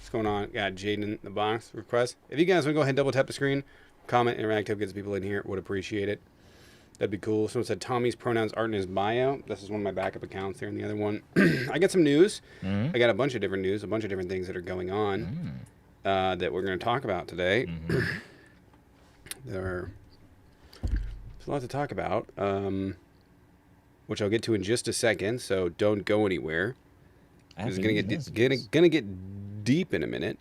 What's going on? Got Jaden in the box request. If you guys want to go ahead and double tap the screen, comment, interact, help get people in here, would appreciate it. That'd be cool. Someone said Tommy's pronouns aren't in his bio. This is one of my backup accounts there. And the other one, I got some news. Mm-hmm. I got a bunch of different news, a bunch of different things that are going on that we're going to talk about today. There's a lot to talk about, which I'll get to in just a second. So don't go anywhere. It's gonna get deep in a minute.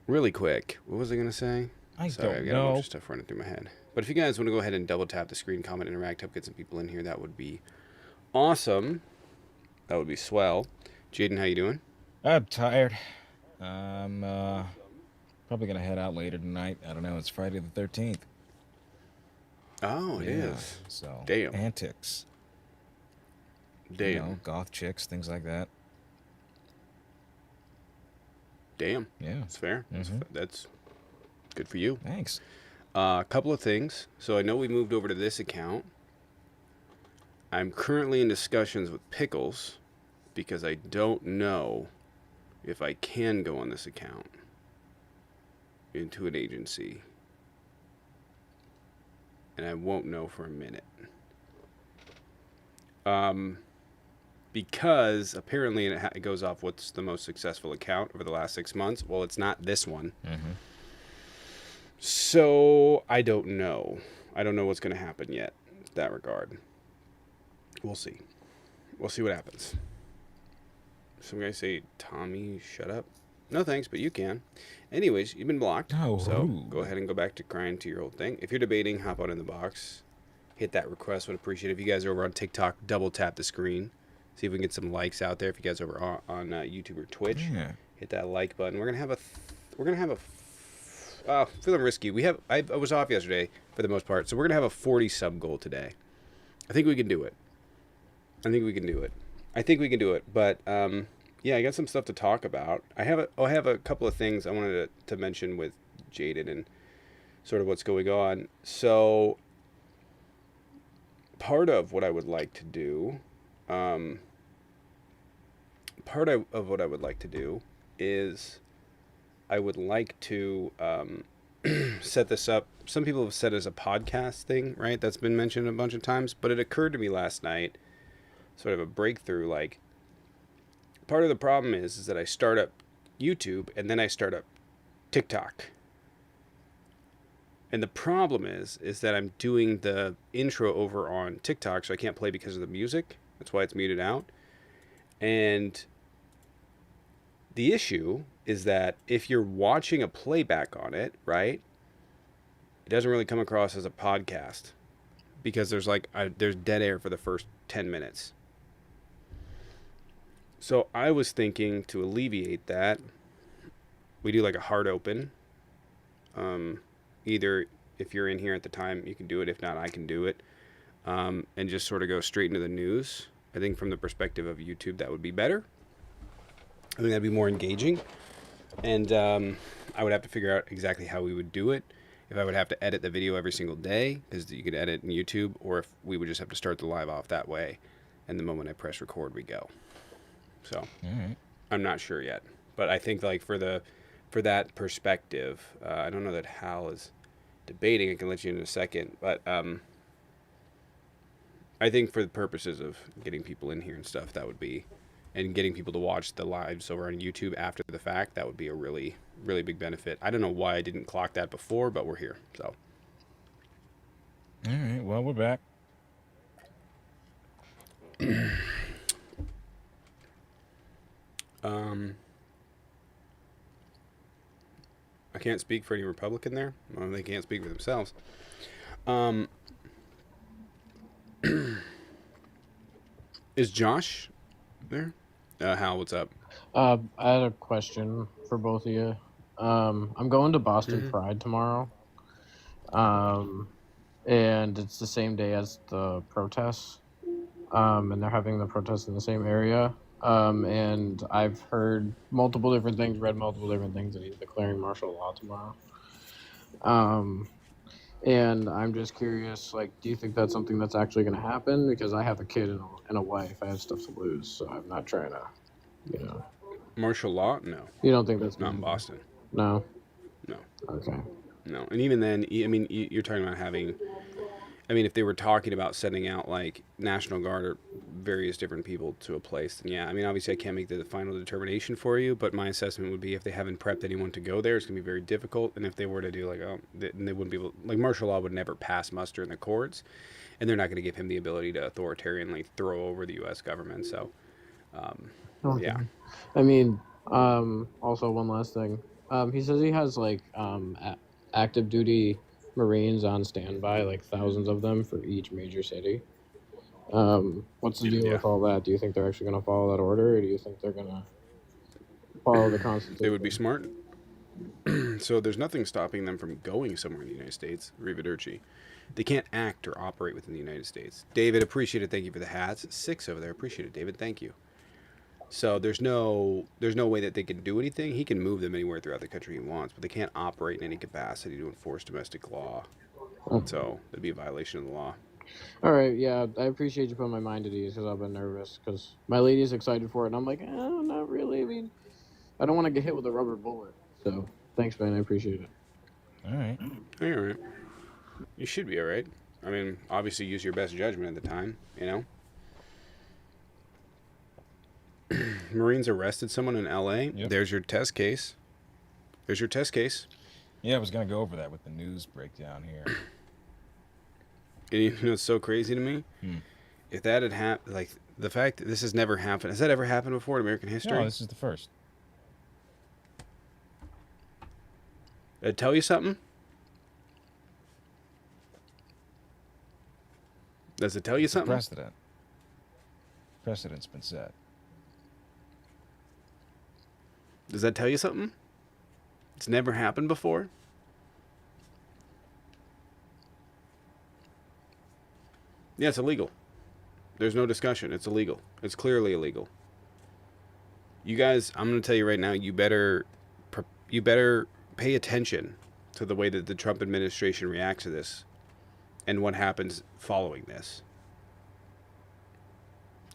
Really quick. What was I gonna say? Sorry, I've got a bunch of stuff running through my head. But if you guys want to go ahead and double tap the screen, comment, interact, help get some people in here, that would be awesome. That would be swell. Jaden, how you doing? I'm tired. I'm probably gonna head out later tonight. I don't know. It's Friday the 13th. Oh, it is. So damn antics. Damn. You know, goth chicks, things like that. Damn. Yeah. That's fair. Mm-hmm. That's good for you. Thanks. A couple of things. So I know we moved over to this account. I'm currently in discussions with Pickles because I don't know if I can go on this account into an agency. And I won't know for a minute. Because apparently it goes off what's the most successful account over the last 6 months. Well, it's not this one. Mm-hmm. So I don't know. I don't know what's going to happen yet in that regard. We'll see. We'll see what happens. Some guys say, Tommy, shut up. No thanks, but you can. Anyways, you've been blocked. Oh, so go ahead and go back to crying to your old thing. If you're debating, hop out in the box. Hit that request. Would appreciate it. If you guys are over on TikTok, double tap the screen. See if we can get some likes out there. If you guys are over on YouTube or Twitch, hit that like button. We're gonna have a feeling risky. I was off yesterday for the most part, so we're gonna have a 40 sub goal today. I think we can do it. But yeah, I got some stuff to talk about. I have a couple of things I wanted to mention with Jaden and sort of what's going on. So part of what I would like to do, is I would like to set this up. Some people have said as a podcast thing, right? That's been mentioned a bunch of times, but it occurred to me last night, sort of a breakthrough, like part of the problem is that I start up YouTube and then I start up TikTok. And the problem is that I'm doing the intro over on TikTok, so I can't play because of the music. That's why it's muted out. And the issue is that if you're watching a playback on it, right, it doesn't really come across as a podcast because there's dead air for the first 10 minutes. So I was thinking to alleviate that, we do like a hard open. Either if you're in here at the time, you can do it. If not, I can do it. And just sort of go straight into the news. I think from the perspective of YouTube, that would be better. I think that'd be more engaging. And I would have to figure out exactly how we would do it. If I would have to edit the video every single day, because you could edit in YouTube, or if we would just have to start the live off that way. And the moment I press record, we go. So I'm not sure yet. But I think like for that perspective, I don't know that Hal is debating. I can let you in a second. But I think for the purposes of getting people in here and stuff, that would be, and getting people to watch the lives over on YouTube after the fact, that would be a really, really big benefit. I don't know why I didn't clock that before, but we're here. So. All right. Well, we're back. I can't speak for any Republican there. Well, they can't speak for themselves. Is Josh there? Hal, what's up? I had a question for both of you. I'm going to Boston Pride tomorrow. And it's the same day as the protests. And they're having the protests in the same area. And I've heard multiple different things, read multiple different things, that he's declaring martial law tomorrow. And I'm just curious, like, do you think that's something that's actually going to happen? Because I have a kid and a wife. I have stuff to lose, so I'm not trying to You know, Martial law? No. you don't think that's Not gonna in happen? Boston. No. No. Okay. No. And even then, I mean, you're talking about having. I mean, if they were talking about sending out like National Guard or various different people to a place, then yeah. I mean, obviously, I can't make the final determination for you, but my assessment would be if they haven't prepped anyone to go there, it's gonna be very difficult. And if they were to do like, then they wouldn't be able. Like martial law would never pass muster in the courts, and they're not going to give him the ability to authoritarianly throw over the U.S. government. So, Okay. yeah. I mean, also one last thing. He says he has like active duty Marines on standby, like thousands of them for each major city. What's the deal Yeah. with all that? Do you think they're actually going to follow that order, or do you think they're going to follow the They would be Constitution? smart. So there's nothing stopping them from going somewhere in the United States. Rivaderci. They can't act or operate within the United States. David, appreciate it. Thank you for the hats. 6 over there. Appreciate it, David. Thank you. So there's no way that they can do anything. He can move them anywhere throughout the country he wants, but they can't operate in any capacity to enforce domestic law. So that'd be a violation of the law. All right, yeah, I appreciate you putting my mind at ease because I've been nervous because my lady's excited for it, and I'm like, not really. I mean, I don't want to get hit with a rubber bullet. So thanks, man. I appreciate it. All right. All right. You should be all right. I mean, obviously use your best judgment at the time, you know? Marines arrested someone in L.A. Yep. There's your test case. There's your test case. Yeah, I was gonna go over that with the news breakdown here. And you know what's so crazy to me? Hmm. If that had happened, like the fact that this has never happened. Has that ever happened before in American history? No, this is the first. Did it tell you something? Does it tell you something? Precedent. Precedent's been set. Does that tell you something? It's never happened before? Yeah, it's illegal. There's no discussion. It's illegal. It's clearly illegal. You guys, I'm going to tell you right now, you better pay attention to the way that the Trump administration reacts to this and what happens following this.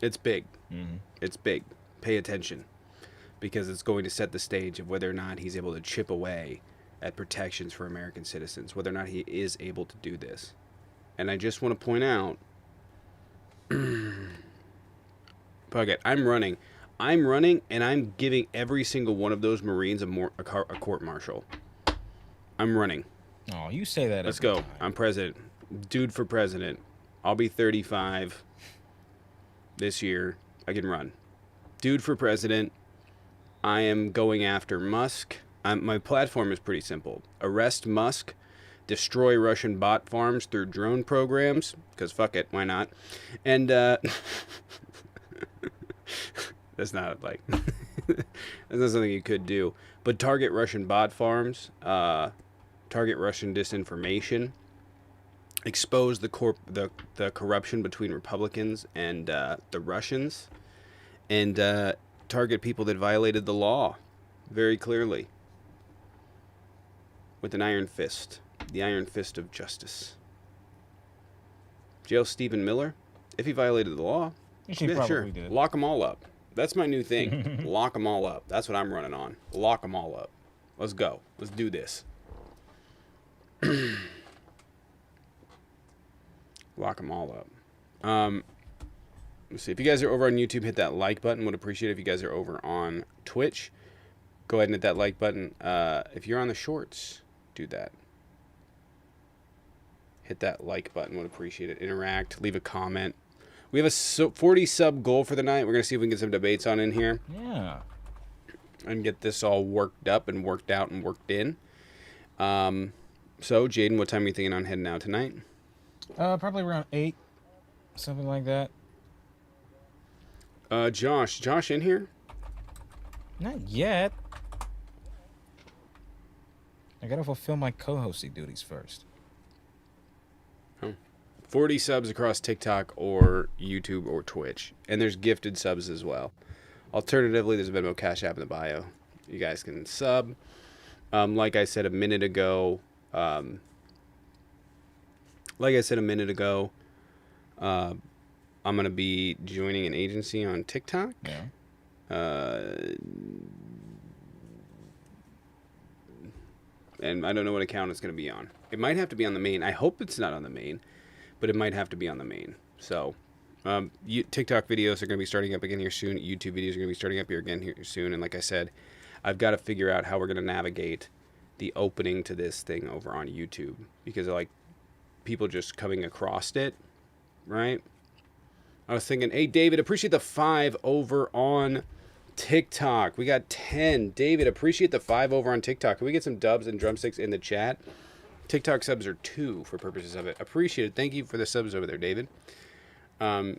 It's big. Mm-hmm. It's big. Pay attention because it's going to set the stage of whether or not he's able to chip away at protections for American citizens, whether or not he is able to do this. And I just want to point out, okay, I'm running, and I'm giving every single one of those Marines a court-martial. I'm running. Oh, you say that. Let's every go. time. I'm president. Dude for president. I'll be 35 this year. I can run. Dude for president. I am going after Musk. My platform is pretty simple. Arrest Musk. Destroy Russian bot farms through drone programs. Because fuck it. Why not? And, that's not like... that's not something you could do. But target Russian bot farms. Target Russian disinformation. Expose the corruption between Republicans and the Russians. And target people that violated the law very clearly with an iron fist, the iron fist of justice. Jail Stephen Miller, if he violated the law, She yeah, probably sure, did. lock them all up. That's my new thing. Lock them all up. That's what I'm running on. Lock them all up. Let's go. Let's do this. Lock them all up. Let's see. If you guys are over on YouTube, hit that like button. Would appreciate it if you guys are over on Twitch. Go ahead and hit that like button. If you're on the shorts, do that. Hit that like button. Would appreciate it. Interact. Leave a comment. We have a 40 sub goal for the night. We're going to see if we can get some debates on in here. Yeah. And get this all worked up and worked out and worked in. So, Jaden, what time are you thinking on heading out tonight? Probably around 8. Something like that. Josh in here? Not yet. I gotta fulfill my co-hosting duties first. 40 subs across TikTok or YouTube or Twitch. And there's gifted subs as well. Alternatively, there's a Venmo Cash App in the bio. You guys can sub. Like I said a minute ago, I'm going to be joining an agency on TikTok. Yeah. And I don't know what account it's going to be on. It might have to be on the main. I hope it's not on the main, but it might have to be on the main. So, TikTok videos are going to be starting up again here soon. YouTube videos are going to be starting up here again here soon. And like I said, I've got to figure out how we're going to navigate the opening to this thing over on YouTube, because like people just coming across it, right? I was thinking, hey David, appreciate the 5 over on TikTok. We got 10. David, appreciate the 5 over on TikTok. Can we get some dubs and drumsticks in the chat? TikTok subs are 2 for purposes of it. Appreciate it. Thank you for the subs over there, David. Oh,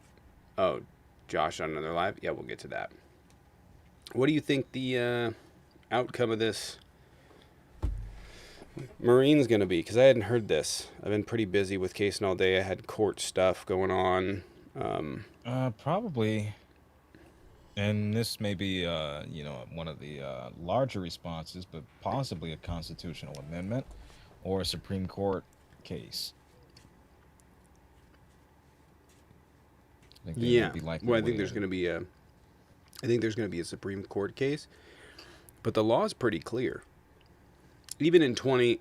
Josh on another live. Yeah, we'll get to that. What do you think the outcome of this Marine's going to be? Because I hadn't heard this. I've been pretty busy with casing all day. I had court stuff going on. Probably, and this may be, one of the larger responses, but possibly a constitutional amendment or a Supreme Court case. I think Yeah. be likely Well, I think there's going to be a Supreme Court case, but the law is pretty clear. Even in 20.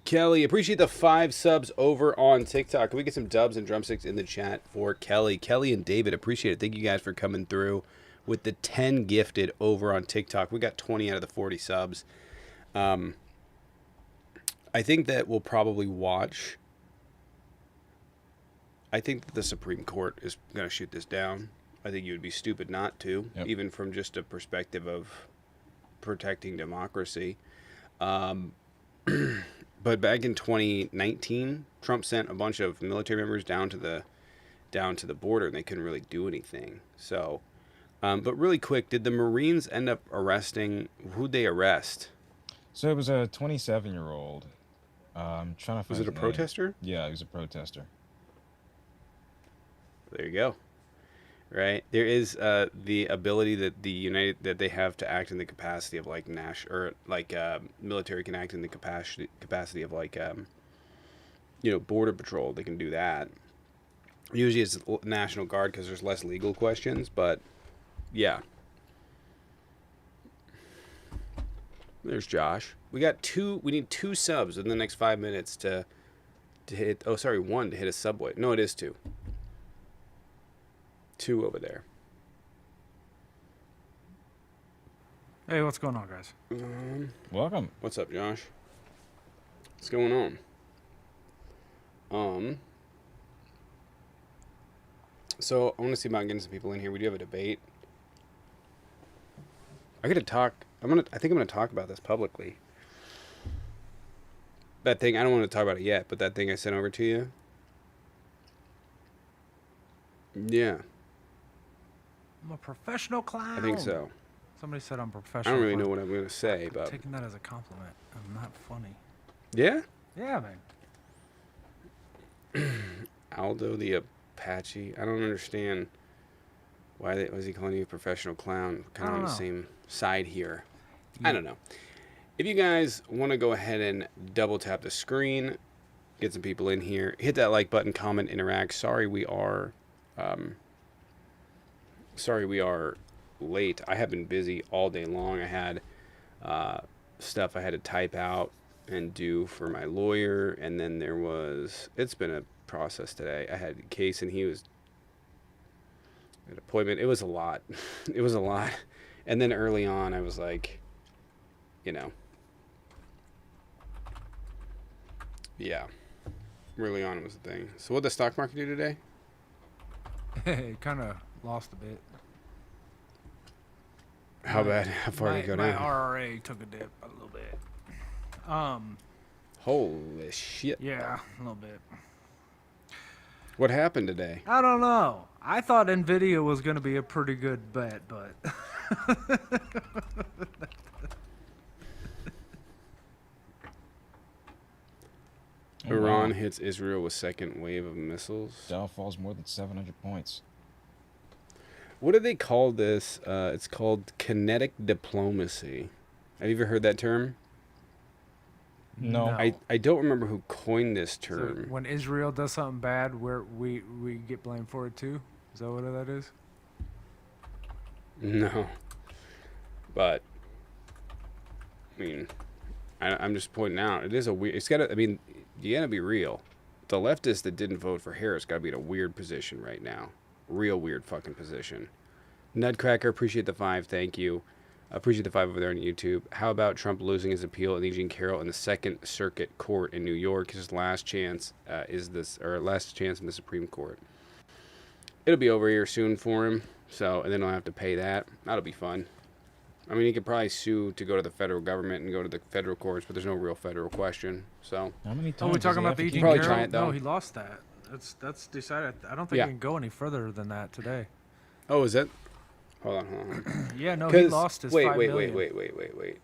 Kelly, appreciate the 5 subs over on TikTok. Can we get some dubs and drumsticks in the chat for Kelly? Kelly and David, appreciate it. Thank you guys for coming through with the 10 gifted over on TikTok. We got 20 out of the 40 subs. I think that we'll probably watch. I think that the Supreme Court is going to shoot this down. I think you would be stupid not to, even from just a perspective of protecting democracy. But back in 2019, Trump sent a bunch of military members down to the border, and they couldn't really do anything. So, but really quick, did the Marines end up arresting? Who'd they arrest? So it was a 27-year-old. I'm trying to find. Was it a protester? Yeah, he was a protester. There you go. Right, there is the ability that they have to act in the capacity of like military can act in the capacity of like border patrol. They can do that. Usually it's National Guard because there's less legal questions, but yeah. There's Josh. We need 2 subs in the next 5 minutes to hit. Oh, sorry, 1 to hit a subway. No, it is 2. 2 over there. Hey, what's going on, guys? Welcome. What's up, Josh? What's going on? So I want to see about getting some people in here. We do have a debate. I think I'm gonna talk about this publicly. That thing, I don't want to talk about it yet, but that thing I sent over to you. Yeah. I'm a professional clown. I think so. Somebody said I'm professional. I don't really know what I'm going to say, but... Taking that as a compliment. I'm not funny. Yeah? Yeah, man. Aldo the Apache. I don't understand why was he calling you a professional clown? Kind of on the same side here. Yeah. I don't know. If you guys want to go ahead and double tap the screen, get some people in here, hit that like button, comment, interact. Sorry we are late. I have been busy all day long. I had stuff I had to type out and do for my lawyer, and then it's been a process today. I had a case, and he was an appointment. It was a lot. It was a lot. And then early on, I was like, yeah. Early on was the thing. So what did the stock market do today? It kind of lost a bit. How bad? How far did it go down? My RRA took a dip a little bit. Holy shit. Yeah, a little bit. What happened today? I don't know. I thought Nvidia was going to be a pretty good bet, but Iran hits Israel with second wave of missiles. Dow falls more than 700 points. What do they call this? It's called kinetic diplomacy. Have you ever heard that term? No. I don't remember who coined this term. So when Israel does something bad, we get blamed for it too? Is that what that is? No. But, I mean, I'm just pointing out, it is a weird, it's got to, I mean, you got to be real. The leftists that didn't vote for Harris got to be in a weird position right now. Real weird fucking position. Nutcracker, appreciate the 5, thank you. Appreciate the 5 over there on YouTube. How about Trump losing his appeal in Eugene Carroll in the Second Circuit Court in New York? His last chance last chance in the Supreme Court. It'll be over here soon for him, so, and then he'll have to pay that. That'll be fun. I mean, he could probably sue to go to the federal government and go to the federal courts, but there's no real federal question. So, How many times? Oh, we're does talking he about have the to Eugene keep- Probably Carroll? try it, though. No, he lost that. That's decided. I don't think Yeah. we can go any further than that today. oh, is that? Hold on. Yeah, no, he lost his wait, 5 wait, million. wait.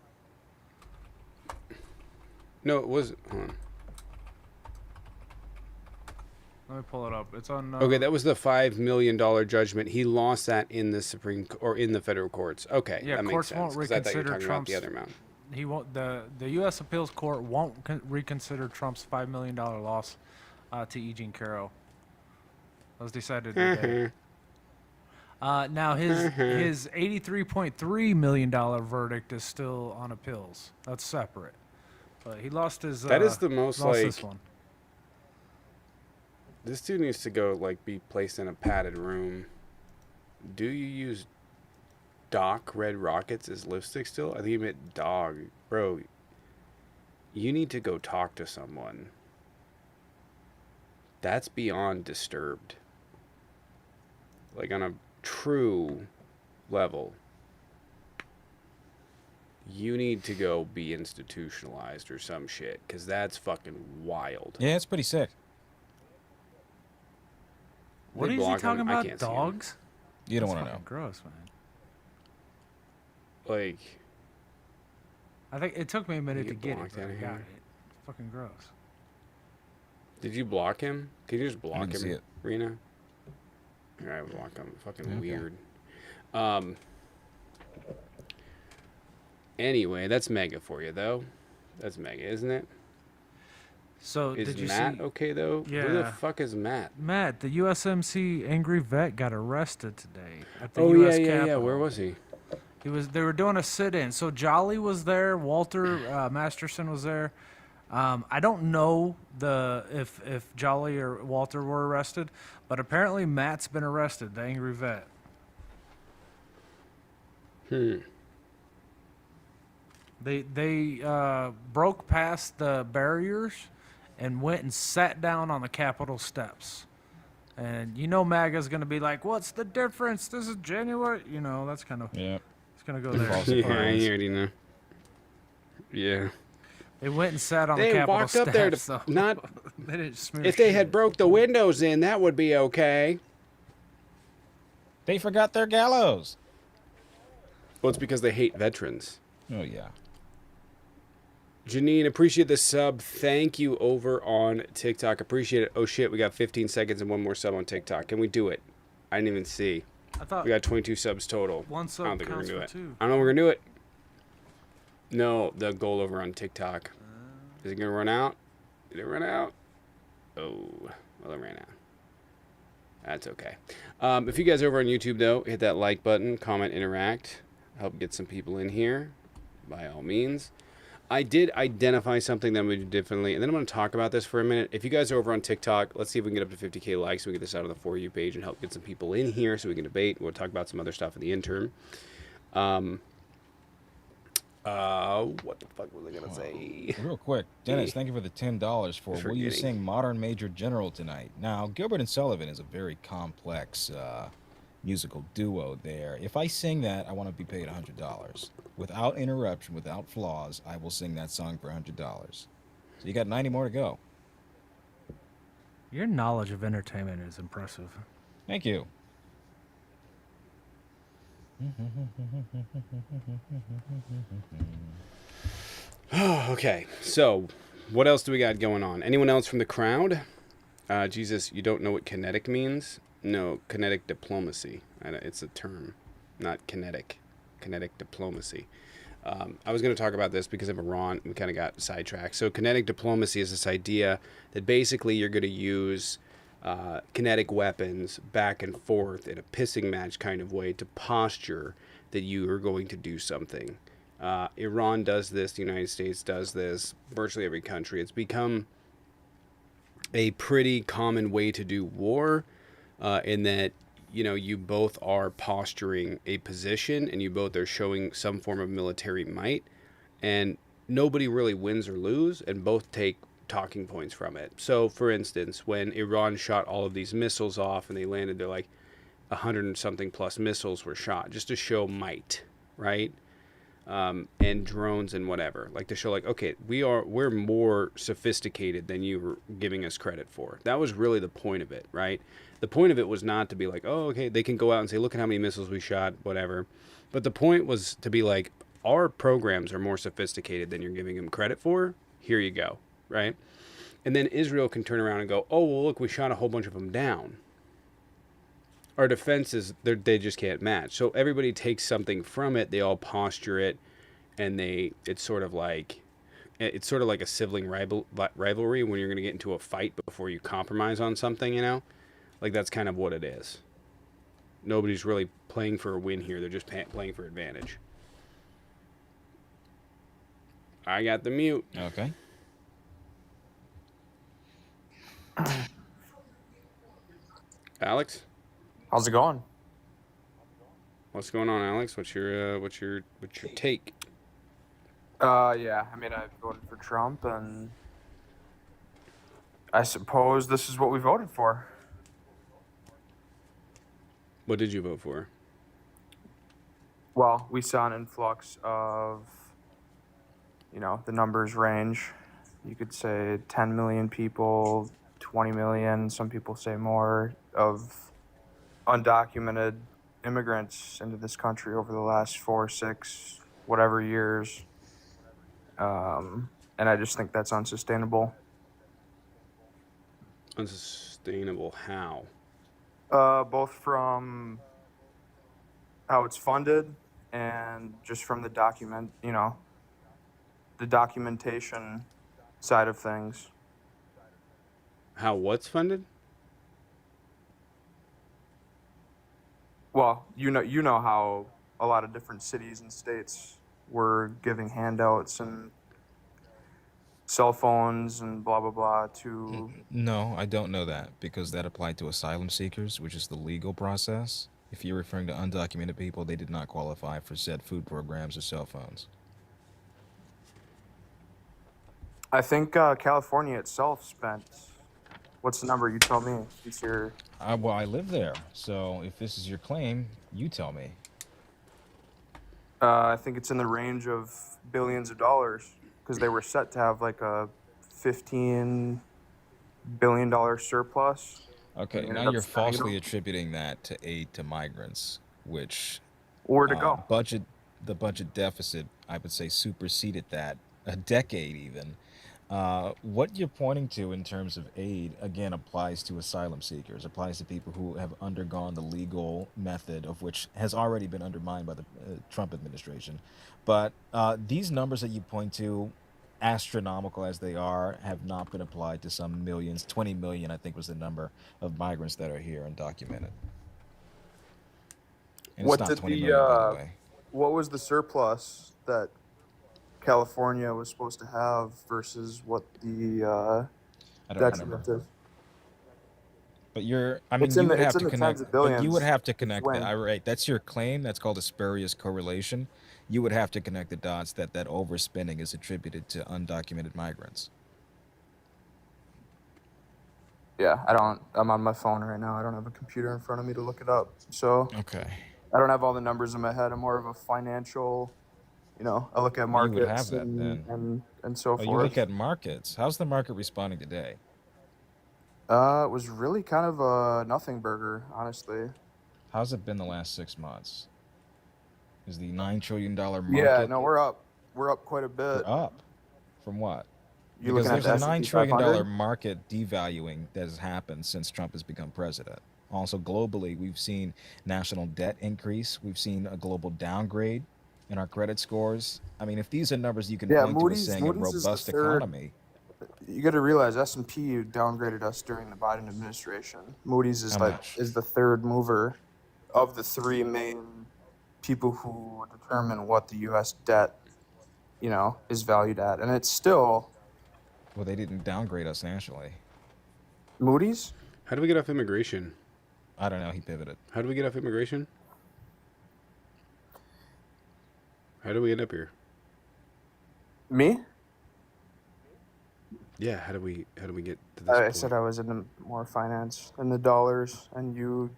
No, it wasn't. Hold on. Let me pull it up. It's on. Okay, that was the $5 million judgment. He lost that in the or in the federal courts. Okay, Yeah, that makes courts sense. won't 'Cause I thought you were reconsider talking about the Trump's- other amount. He won't. The U.S. Appeals Court won't reconsider Trump's $5 million loss to Eugene Carroll. That was decided today. Now his $83.3 million verdict is still on appeals. That's separate. But he lost his. That is the most, lost like- this one. This dude needs to go be placed in a padded room. Do you use Doc Red Rockets as lipstick still? I think he meant dog. Bro, you need to go talk to someone. That's beyond disturbed. Like on a true level. You need to go be institutionalized or some shit, because that's fucking wild. Yeah, it's pretty sick. What They is he block him. talking I about? can't see him. Dogs? You don't That's want to know. fucking gross, man. Like, I think it took me a minute You to get it, blocked but out I of got here. it. Fucking gross. did you block him? Can you just block didn't him, see it. Rena? Alright, block him. Fucking Okay. weird. Anyway, that's mega for you, though. That's mega, isn't it? So Is did you Matt see okay, though? Who the Yeah. fuck is Matt? Matt, the USMC angry vet got arrested today at the Oh, US yeah. Capitol. Where was he? They were doing a sit-in. So Jolly was there. Walter Masterson was there. I don't know if Jolly or Walter were arrested, but apparently Matt's been arrested. The angry vet. They broke past the barriers and went and sat down on the Capitol steps. And you know MAGA's going to be like, what's the difference? This is January. You know, that's kind of, Yeah. it's going to go there. False Yeah, I surprise. already know. Yeah. They went and sat on They the Capitol walked steps. up there to so not... they didn't smear If they shit. had broke the windows in, that would be okay. They forgot their gallows. Well, it's because they hate veterans. Oh, yeah. Janine, appreciate the sub. Thank you over on TikTok. Appreciate it. Oh, shit, we got 15 seconds and one more sub on TikTok. Can we do it? I didn't even see. I thought We got 22 subs total. one I sub don't think we're counts going for to do it. two. I don't know if we're going to do it. No, the goal over on TikTok. Is it going to run out? Did it run out? Oh, well, it ran out. That's okay. If you guys are over on YouTube, though, hit that like button, comment, interact. Help get some people in here, by all means. I did identify something that I'm going to do differently, and then I'm going to talk about this for a minute. If you guys are over on TikTok, let's see if we can get up to 50K likes so we get this out on the For You page and help get some people in here so we can debate. We'll talk about some other stuff in the interim. What the fuck was I going to say? Real quick, Dennis, thank you for the $10 for Will You Forgetting. Sing Modern Major General tonight? Now, Gilbert and Sullivan is a very complex musical duo there. If I sing that, I want to be paid $100. Without interruption, without flaws, I will sing that song for $100. So you got 90 more to go. Your knowledge of entertainment is impressive. Thank you. Okay, so what else do we got going on? Anyone else from the crowd? Jesus, you don't know what kinetic means? No, kinetic diplomacy. It's a term, not kinetic. Kinetic diplomacy. I was going to talk about this because of Iran. We kind of got sidetracked. So kinetic diplomacy is this idea that basically you're going to use kinetic weapons back and forth in a pissing match kind of way to posture that you are going to do something. Iran does this, the United States does this, virtually every country. It's become a pretty common way to do war, in that you both are posturing a position and you both are showing some form of military might, and nobody really wins or lose, and both take talking points from it. So, for instance, when Iran shot all of these missiles off and they landed, they're like 100 and something plus missiles were shot just to show might, right? And drones and whatever, like to show like, okay, we're more sophisticated than you were giving us credit for. That was really the point of it, right? The point of it was not to be like, oh, okay, they can go out and say, look at how many missiles we shot, whatever. But the point was to be like, our programs are more sophisticated than you're giving them credit for. Here you go, right? And then Israel can turn around and go, oh, well, look, we shot a whole bunch of them down. Our defenses, they just can't match. So everybody takes something from it. They all posture it, and it's sort of like a sibling rivalry when you're going to get into a fight before you compromise on something. Like that's kind of what it is. Nobody's really playing for a win here. They're just playing for advantage. I got the mute. Okay. Alex, How's it going? what's going on, Alex? What's your take? Yeah, I mean, I voted for Trump, and I suppose this is what we voted for. What did you vote for? Well, we saw an influx of, the numbers range. You could say 10 million people, 20 million, some people say more, of undocumented immigrants into this country over the last 4, 6, whatever years. And I just think that's unsustainable. Unsustainable how? Both from how it's funded and just from the documentation side of things. How what's funded? Well, you know how a lot of different cities and states were giving handouts and cell phones and blah blah blah to. No, I don't know that because that applied to asylum seekers, which is the legal process. If you're referring to undocumented people, they did not qualify for said food programs or cell phones. I think California itself spent. What's the number? You tell me. Since you're. Well, I live there, so if this is your claim, you tell me. I think it's in the range of billions of dollars because they were set to have like a $15 billion surplus. Okay, Ended now up you're spending falsely them. attributing that to aid to migrants, which Where'd it go? the budget deficit, I would say, superseded that a decade even. What you're pointing to in terms of aid, again, applies to asylum seekers, applies to people who have undergone the legal method of which has already been undermined by the Trump administration. But these numbers that you point to, astronomical as they are, have not been applied to some millions. 20 million, I think, was the number of migrants that are here undocumented. And What it's not did 20 the million, by the way. what was the surplus that California was supposed to have versus what the I don't remember. detriment is? But I mean, It's in you the would have it's in to the connect. tens of But you billions. would have to It's connect when right? That's your claim. That's called a spurious correlation. You would have to connect the dots that overspending is attributed to undocumented migrants. yeah, I'm on my phone right now. I don't have a computer in front of me to look it up. So Okay. I don't have all the numbers in my head. I'm more of a financial, I look at You would markets have that then. and so Oh, you look forth. at markets. How's the market responding today? It was really kind of a nothing burger, honestly. How's it been the last 6 months? Is the $9 trillion Yeah, market no, we're up. We're up quite a we're bit. up? From what? You Because looking at there's the a $9 S&P trillion 500? market devaluing that has happened since Trump has become president. Also, globally, we've seen national debt increase. We've seen a global downgrade in our credit scores. I mean, if these are numbers you can Yeah, point to as saying a Moody's is the robust third. economy, You got to realize S&P downgraded us during the Biden administration. Moody's is How like much? is the third mover of the three main people who determine what the U.S. debt, is valued at, and it's still Well, they didn't downgrade us nationally. Moody's. How do we get off immigration? I don't know. He pivoted. How do we get off immigration? How do we end up here? Me? Yeah, how do we get to this I point? said I was into more finance than the dollars, and you're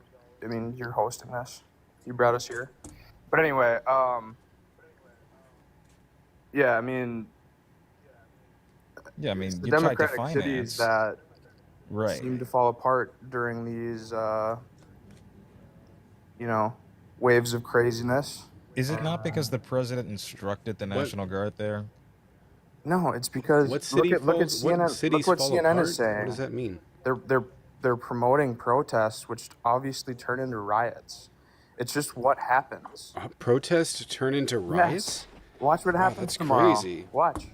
hosting this. You brought us here, but anyway, yeah, I mean, Yeah, I mean, it's the you tried to Democratic finance. cities that Right. seem to fall apart during these, waves of craziness. Is it not because the president instructed the National Guard there? No, it's because What city look at falls? What CNN. cities Look what fall CNN apart? is saying. What does that mean? They're promoting protests, which obviously turn into riots. It's just what happens. Protests turn into riots? Watch what Wow, happens that's tomorrow. crazy. Watch.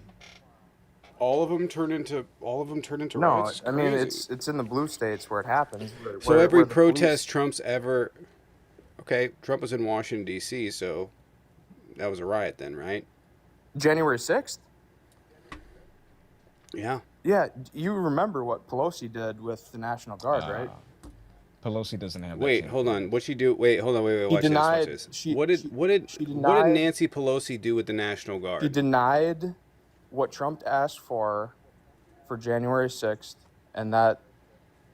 All of them turn into riots? No, It's I mean crazy. it's in the blue states where it happens. So every where the protest police- Trump's ever... Okay, Trump was in Washington, D.C., so that was a riot then, right? January 6th. Yeah. Yeah, you remember what Pelosi did with the National Guard, right? Pelosi doesn't have that. Wait, same hold power. on. What'd she do? Wait, hold on. Wait. He Watch denied- this. she- What did she- what did she what did denied- Nancy Pelosi do with the National Guard? He denied what Trump asked for January 6th and that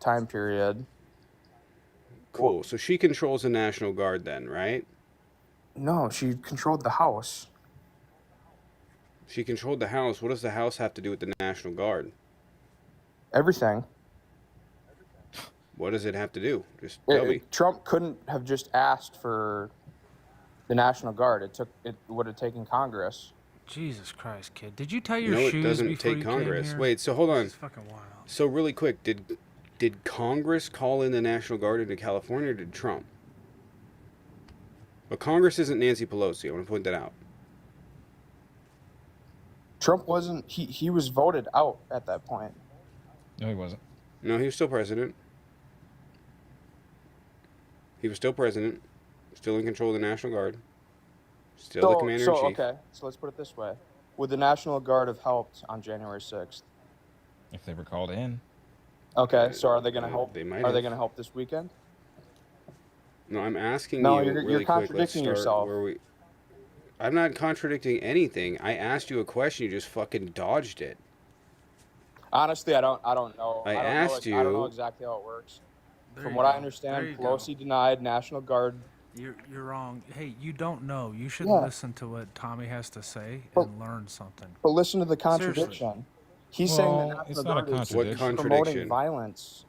time period. Cool. So she controls the National Guard then, right? No, she controlled the House. She controlled the House. What does the House have to do with the National Guard? Everything. What does it have to do? Just tell me. Trump couldn't have just asked for the National Guard. It would have taken Congress. Jesus Christ, kid! Did you tie your No, it shoes doesn't before take you Congress. came here? Wait, so hold on. This is fucking wild. So really quick, did Congress call in the National Guard into California or did Trump? But Congress isn't Nancy Pelosi. I want to point that out. Trump wasn't. He was voted out at that point. No, he wasn't. No, he was still president. He was still president, still in control of the National Guard, still the commander-in-chief. Okay, so let's put it this way: would the National Guard have helped on January 6th? If they were called in. Okay, so are they going to help? They might Are they have. going to help this weekend? No, I'm asking No, you you're really quick. Let's contradicting start yourself. where we. I'm not contradicting anything. I asked you a question. You just fucking dodged it. Honestly, I don't know. I don't asked know, I don't know you- exactly how it works. There From you what I go. understand, There you go. Pelosi denied National Guard. You're wrong. Hey, you don't know. You should Yeah. listen to what Tommy has to say But- and learn something. But listen to the Seriously. contradiction. He's saying Well, the National it's not a Guard is contradiction. What promoting contradiction? violence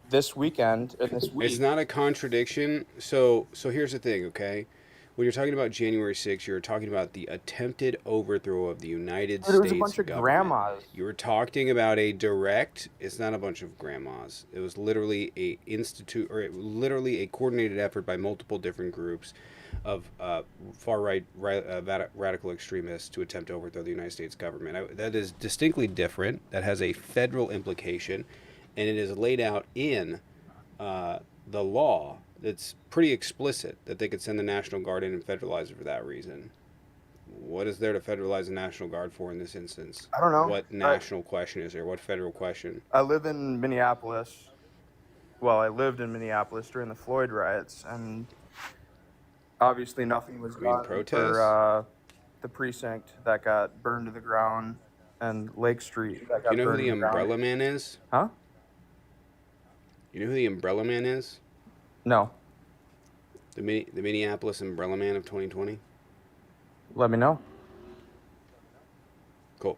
this weekend and this week. It's not a contradiction. So here's the thing, okay? When you're talking about January 6th, you're talking about the attempted overthrow of the United Dude, it was States a bunch of government. grandmas. You were talking about a direct. It's not a bunch of grandmas. It was literally literally a coordinated effort by multiple different groups of far right radical extremists to attempt to overthrow the United States government. That is distinctly different. That has a federal implication, and it is laid out in the law. That's pretty explicit that they could send the National Guard in and federalize it for that reason. What is there to federalize the National Guard for in this instance? I don't know. What national question is there? What federal question? I live in Minneapolis. Well, I lived in Minneapolis during the Floyd riots, and obviously nothing was Green done protests? for the precinct that got burned to the ground and Lake Street that got You know who burned the to the ground. Umbrella Man is? Huh? You know who the Umbrella Man is? No. The Minneapolis Umbrella Man of 2020? Let me know. Cool.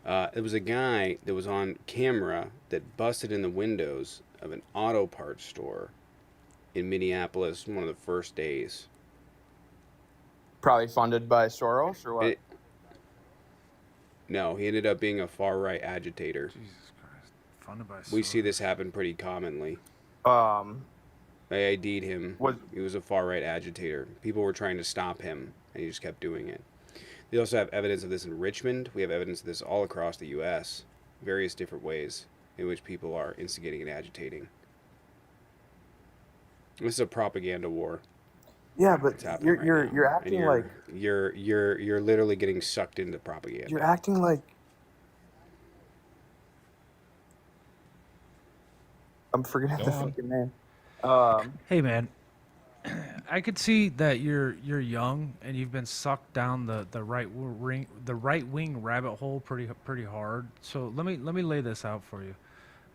It was a guy that was on camera that busted in the windows of an auto parts store in Minneapolis one of the first days. Probably funded by Soros or what? It- No, he ended up being a far-right agitator. Jesus Christ. Funded by We see Soros. this happen pretty commonly. Um, They ID'd him. Was- He was a far-right agitator. People were trying to stop him, and he just kept doing it. We also have evidence of this in Richmond. We have evidence of this all across the U.S. various different ways in which people are instigating and agitating. This is a propaganda war. Yeah, but It's happening right now. you're And acting like you're literally getting sucked into propaganda. you're acting like I'm forgetting Go the on. fucking name. Hey man, I could see that you're young and you've been sucked down the right wing rabbit hole pretty hard. So let me lay this out for you.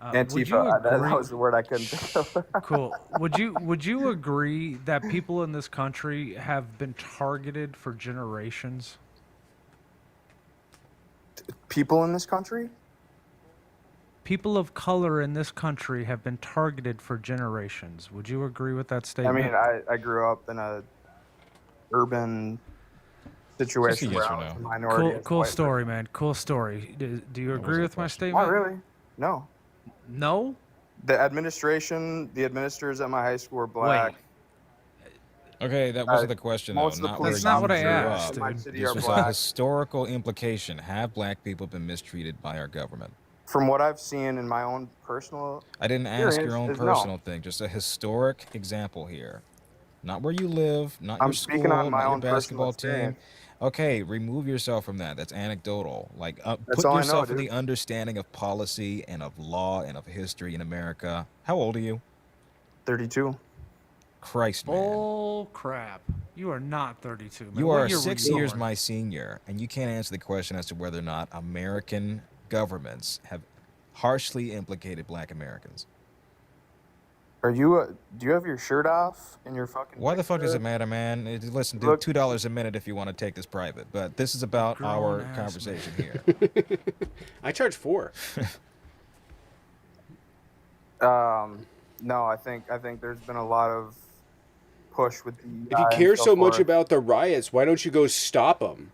Would you Antifa. That agree? was the word I couldn't think of. Cool. Would you agree that people in this country have been targeted for generations? People in this country? People of color in this country have been targeted for generations. Would you agree with that I statement? mean, I grew up in a urban situation yes where or I was no. a minority. as a Cool white story, man. Cool story. Do you agree wasn't with a my question. person. statement? Not really. No. No? The administrators at my high school were black. Wait. Okay, that wasn't the question, though. Most of the Not police where That's not you what I grew asked, up. in my dude. city This are was a black. historical implication. Have black people been mistreated by our government? From what I've seen in my own personal I didn't ask your own experience, is no. personal thing, just a historic example here. Not where you live, not your I'm speaking on school, my not your own personal basketball team. experience. Okay, remove yourself from that. That's anecdotal. Like, That's put all I know, yourself in dude. the understanding of policy and of law and of history in America. How old are you? 32. Christ, man. Bull crap. You are not 32, man. You What are year were 6 you years born? my senior, and you can't answer the question as to whether or not American governments have harshly implicated black Americans. Are you? Do you have your shirt off in your fucking? Why the fuck does picture? it matter, man? Listen, dude, Look- $2 a minute if you want to take this private, but this is about our Grown-ass conversation man. here. I charge $4. No, I think there's been a lot of push with the. If you care so much about the riots, why don't you go stop them?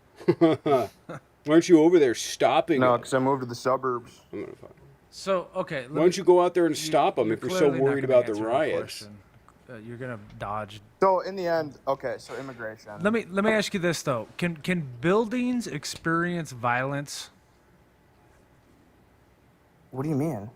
Why aren't you over there stopping No, them? because I moved to the suburbs. I'm gonna fuck. So, okay. Why don't you go out there and stop them you're if you're so clearly not worried gonna about the answer riots? question. You're gonna dodge. So in the end, okay, so immigration. Let me ask you this though: Can buildings experience violence? What do you mean?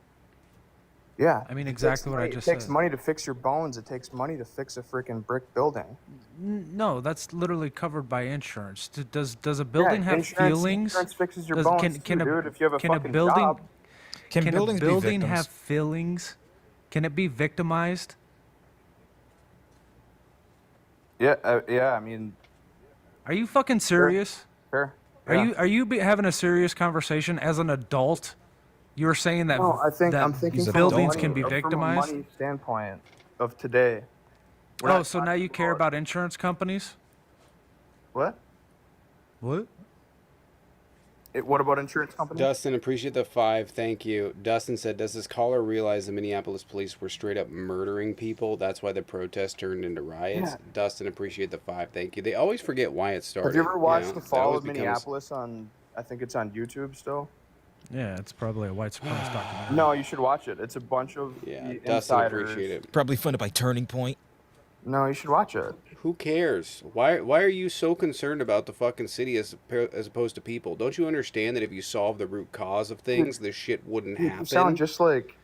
Yeah. I mean It exactly takes what I money- just It takes said. money to fix your bones. It takes money to fix a freaking brick building. No, that's literally covered by insurance. Does a building have insurance, feelings? Insurance fixes your Does- bones can- too, can a- dude. If you have a can a fucking building- job. Can Can buildings a building be victims? have feelings? Can it be victimized? Yeah, I mean, Are you fucking serious? sure. Are yeah. you having a serious conversation as an adult? You're saying that No, I think that I'm thinking He's from a buildings adult. can be money- from a victimized. money standpoint of today. We're Oh, not so now talking you care about insurance companies? what? What? What about insurance companies? Dustin, appreciate the 5. Thank you. Dustin said, does this caller realize the Minneapolis police were straight up murdering people? That's why the protest turned into riots. Yeah. Dustin, appreciate the 5. Thank you. They always forget why it started. Have you ever watched know? The That Fall always of becomes- Minneapolis on? I think it's on YouTube still. Yeah, it's probably a white supremacist documentary. No, you should watch it. It's a bunch of Yeah, the Dustin, insiders. appreciate it. Probably funded by Turning Point. No, you should watch it. Who cares? Why are you so concerned about the fucking city as opposed to people? Don't you understand that if you solve the root cause of things, this shit wouldn't Dude, happen? you sound just like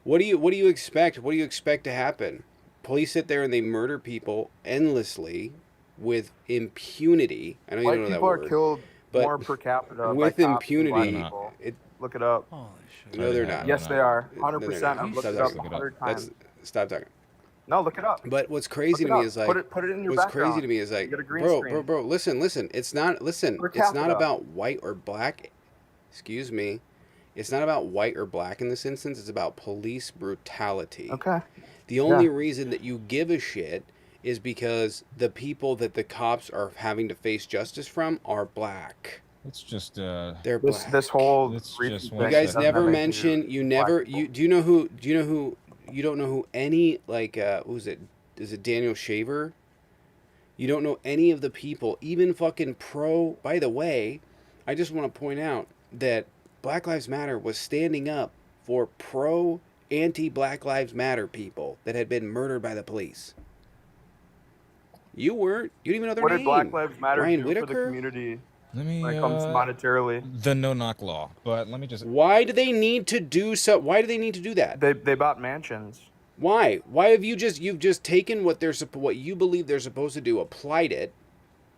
What do you expect? What do you expect to happen? Police sit there and they murder people endlessly with impunity. I know you white don't know that people are word. killed but more per capita with by cops than impunity, black people. it- Look it up. Holy shit. No, they're not. Yes, they are. No, they're 100%. not. I've looked Stop it up talking. 100 That's times. stop talking. No, look it up. But what's crazy Look to it me up. is like Put it in your what's background. crazy to me is like, get a green bro, screen. listen. It's not Per It's not capita. about white or black. Excuse me. It's not about white or black in this instance. It's about police brutality. Okay. The only reason that you give a shit is because the people that the cops are having to face justice from are black. It's just They're This black. whole It's recent just thing one You guys Doesn't never have anything to mention. do You with never. black people. You do you know who? Do you know who? You don't know who any like. Who's it? Is it Daniel Shaver? You don't know any of the people, even fucking pro. By the way, I just want to point out that Black Lives Matter was standing up for pro anti-Black Lives Matter people that had been murdered by the police. You weren't. You didn't even know their What name. did Black Lives Matter Ryan do for the Whitaker? community Let me, when it comes monetarily. the no-knock law. But let me just... Why do they need to do so? Why do they need to do that? They bought mansions. Why? Why have you've just taken what what you believe they're supposed to do, applied it,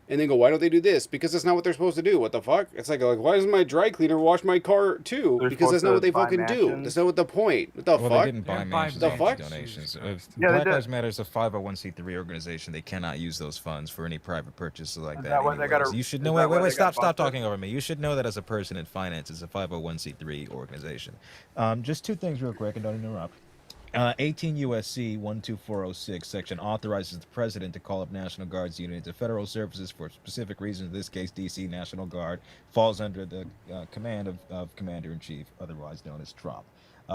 and then go, why don't they do this? Because that's not what they're supposed to do. What the fuck? It's like why doesn't my dry cleaner wash my car too? They're Because that's supposed not to what they buy fucking do. mansions. That's not what the point. What the Well, fuck? they didn't buy Didn't buy mansions. The They fuck? did donations. Jesus Yeah, they Black did. Lives Matter is a 501c3 organization. They cannot use those funds for any private purchases like Is that. that why they anyways. got You should is know. that why Wait, they got stop busted? talking over me. You should know that as a person in finance, it's a 501c3 organization. Just two things real quick, and don't interrupt. 18 USC 12406 section authorizes the president to call up National Guards units to federal services for specific reasons. In this case, DC National Guard falls under the command of Commander-in-Chief, otherwise known as Trump.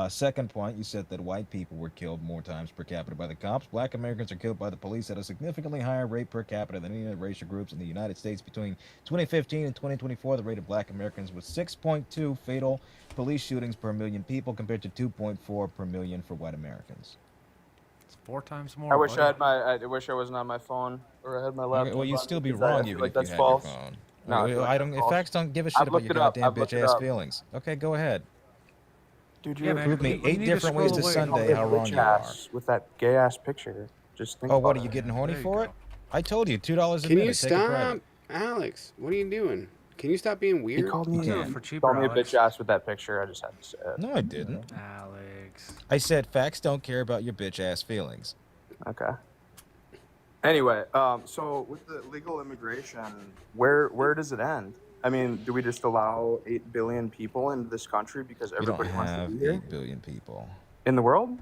Second point, you said that white people were killed more times per capita by the cops. Black Americans are killed by the police at a significantly higher rate per capita than any other racial groups in the United States. Between 2015 and 2024, the rate of black Americans was 6.2 fatal police shootings per million people compared to 2.4 per million for white Americans. It's 4 times more. I wish buddy. I wish I wasn't on my phone or I had my laptop. Okay, well, you'd on still be because I wrong feel even like if you that's had false. your phone. No, I feel like I that's don't. false. Facts don't give a shit I've about your looked it up. goddamn I've looked bitch it ass up. feelings. Okay, go ahead. Dude, Yeah, you're man, Prove me you 8 need to different ways to scroll away. Sunday how wrong you are. with that gay ass picture. Just think Oh, about what are it. you getting Yeah, horny there you for go. it? I told you, $2 a Can minute. you Take it private. stop, Alex? What are you doing? Can you stop being He weird? called You me, can. For cheaper, called me a Alex. bitch ass with that picture. I just had to say it. No, I didn't. Alex. I said facts don't care about your bitch ass feelings. Okay. Anyway, so with the legal immigration, where does it end? I mean, do we just allow 8 billion people into this country because We don't everybody wants to have be here 8 billion people. in the world?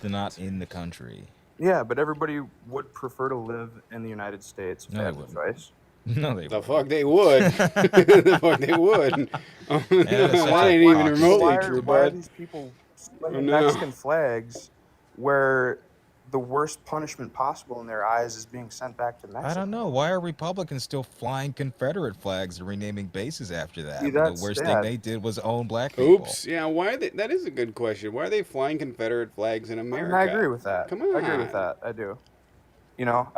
They're not in the country. Yeah, but everybody would prefer to live in the United States if No, they they had the wouldn't. choice. No, they The won't. fuck they would. The fuck they would. that is such That a ain't even cocky remotely statement. true, Why are bud. these people Oh, swinging no. Mexican flags where the worst punishment possible in their eyes is being sent back to Mexico? I don't know. Why are Republicans still flying Confederate flags and renaming bases after that? See, When the that's- worst yeah. thing they did was own black people. Oops. Yeah, why are they? That is a good question. Why are they flying Confederate flags in America? I agree with that. Come I agree on. with that. I do. You know,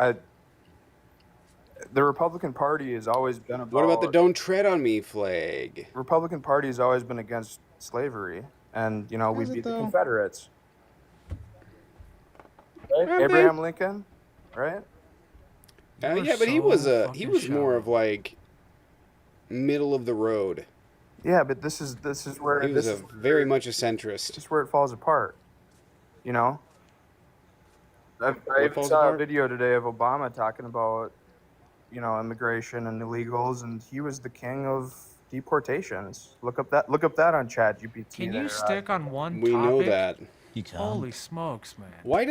the Republican Party has always been about. What about the "Don't Tread on Me" flag? Republican Party has always been against slavery, and you know we Is it beat the though? Confederates. Right? Have they? Abraham Lincoln, right? You are Yeah, but he so was he fucking was more shallow. of like middle of the road. Yeah, but this is where He was this a is very where, much a this centrist. is where it falls apart. You know, I even falls saw apart? a video today of Obama talking about, you know, immigration and illegals, and he was the king of deportations. Look up that on ChatGPT. Can there, you stick on one We topic? know that. You can't. Holy smokes, man. Why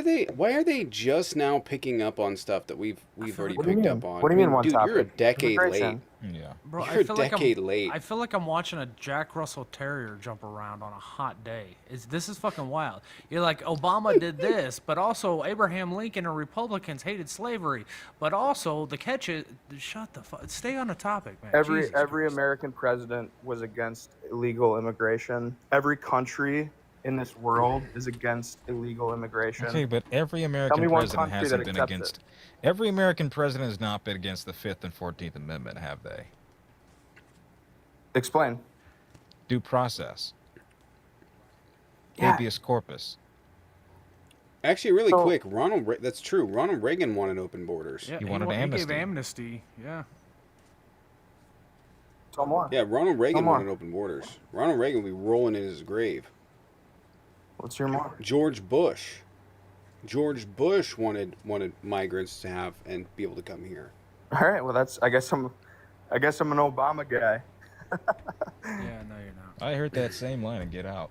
are they just now picking up on stuff that we've feel already like- What do you picked mean? up on? What do you mean one dude, you're a topic? decade late. Immigration. Yeah. Bro, You're a decade late. I feel like I'm watching a Jack Russell Terrier jump around on a hot day. This is fucking wild. You're like, Obama did this, but also Abraham Lincoln and Republicans hated slavery. But also the catch is, shut the fuck, stay on the topic, man. Every Jesus Christ. American president was against illegal immigration. Every country in this world is against illegal immigration. Okay, but every American me one president country hasn't that been accepts against. Every American president has not been against the 5th and 14th Amendment, have they? Explain. Due process. Yeah. Habeas corpus. Actually, really So- quick, that's true. Ronald Reagan wanted open borders. Yeah, He wanted He amnesty. gave amnesty. Yeah. Tell more. Yeah, Ronald Reagan Come on. wanted open borders. Ronald Reagan would be rolling in his grave. Let's hear more. George Bush wanted migrants to have and be able to come here. All right. Well, that's. I guess I'm an Obama guy. Yeah, no, you're not. I heard that same line and Get Out.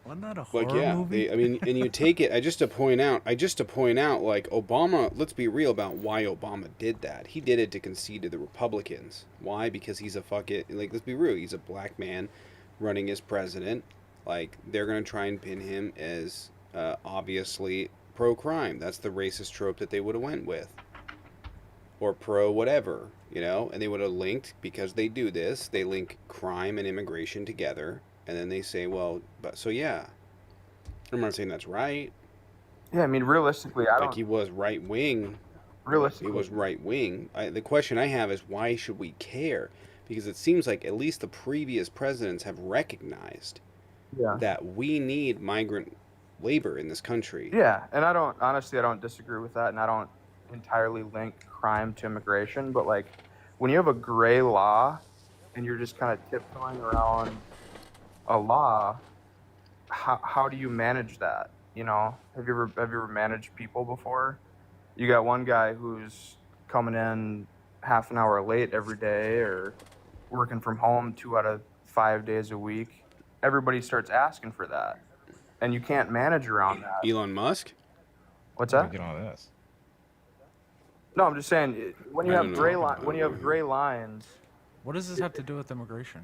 Wasn't that a horror Like, yeah, movie? I mean, and you take it. Just to point out, like Obama. Let's be real about why Obama did that. He did it to concede to the Republicans. Why? Because he's a let's be real. He's a black man running as president. Like, they're gonna try and pin him as obviously pro-crime. That's the racist trope that they would have went with, or pro whatever, you know. And they would have linked, because they do this. They link crime and immigration together. And then they say, well, but so yeah. I'm not saying that's right. Yeah, I mean, realistically, I Like don't. he was right wing. He Realistically, was right wing. The question I have is why should we care? Because it seems like at least the previous presidents have recognized yeah, that we need migrant labor in this country. yeah, and I don't honestly, I don't disagree with that, and I don't entirely link crime to immigration, but like when you have a gray law and you're just kind of tiptoeing around a law, how do you manage that? You know, have you ever managed people before? You got one guy who's coming in half an hour late every day or working from home 2 out of 5 days a week. Everybody starts asking for that, and you can't manage around that. Elon Musk? What's How do we that? get on this? No, I'm just saying when you I have don't know. gray I line, don't when you know have him. gray lines, What does this have to do with immigration?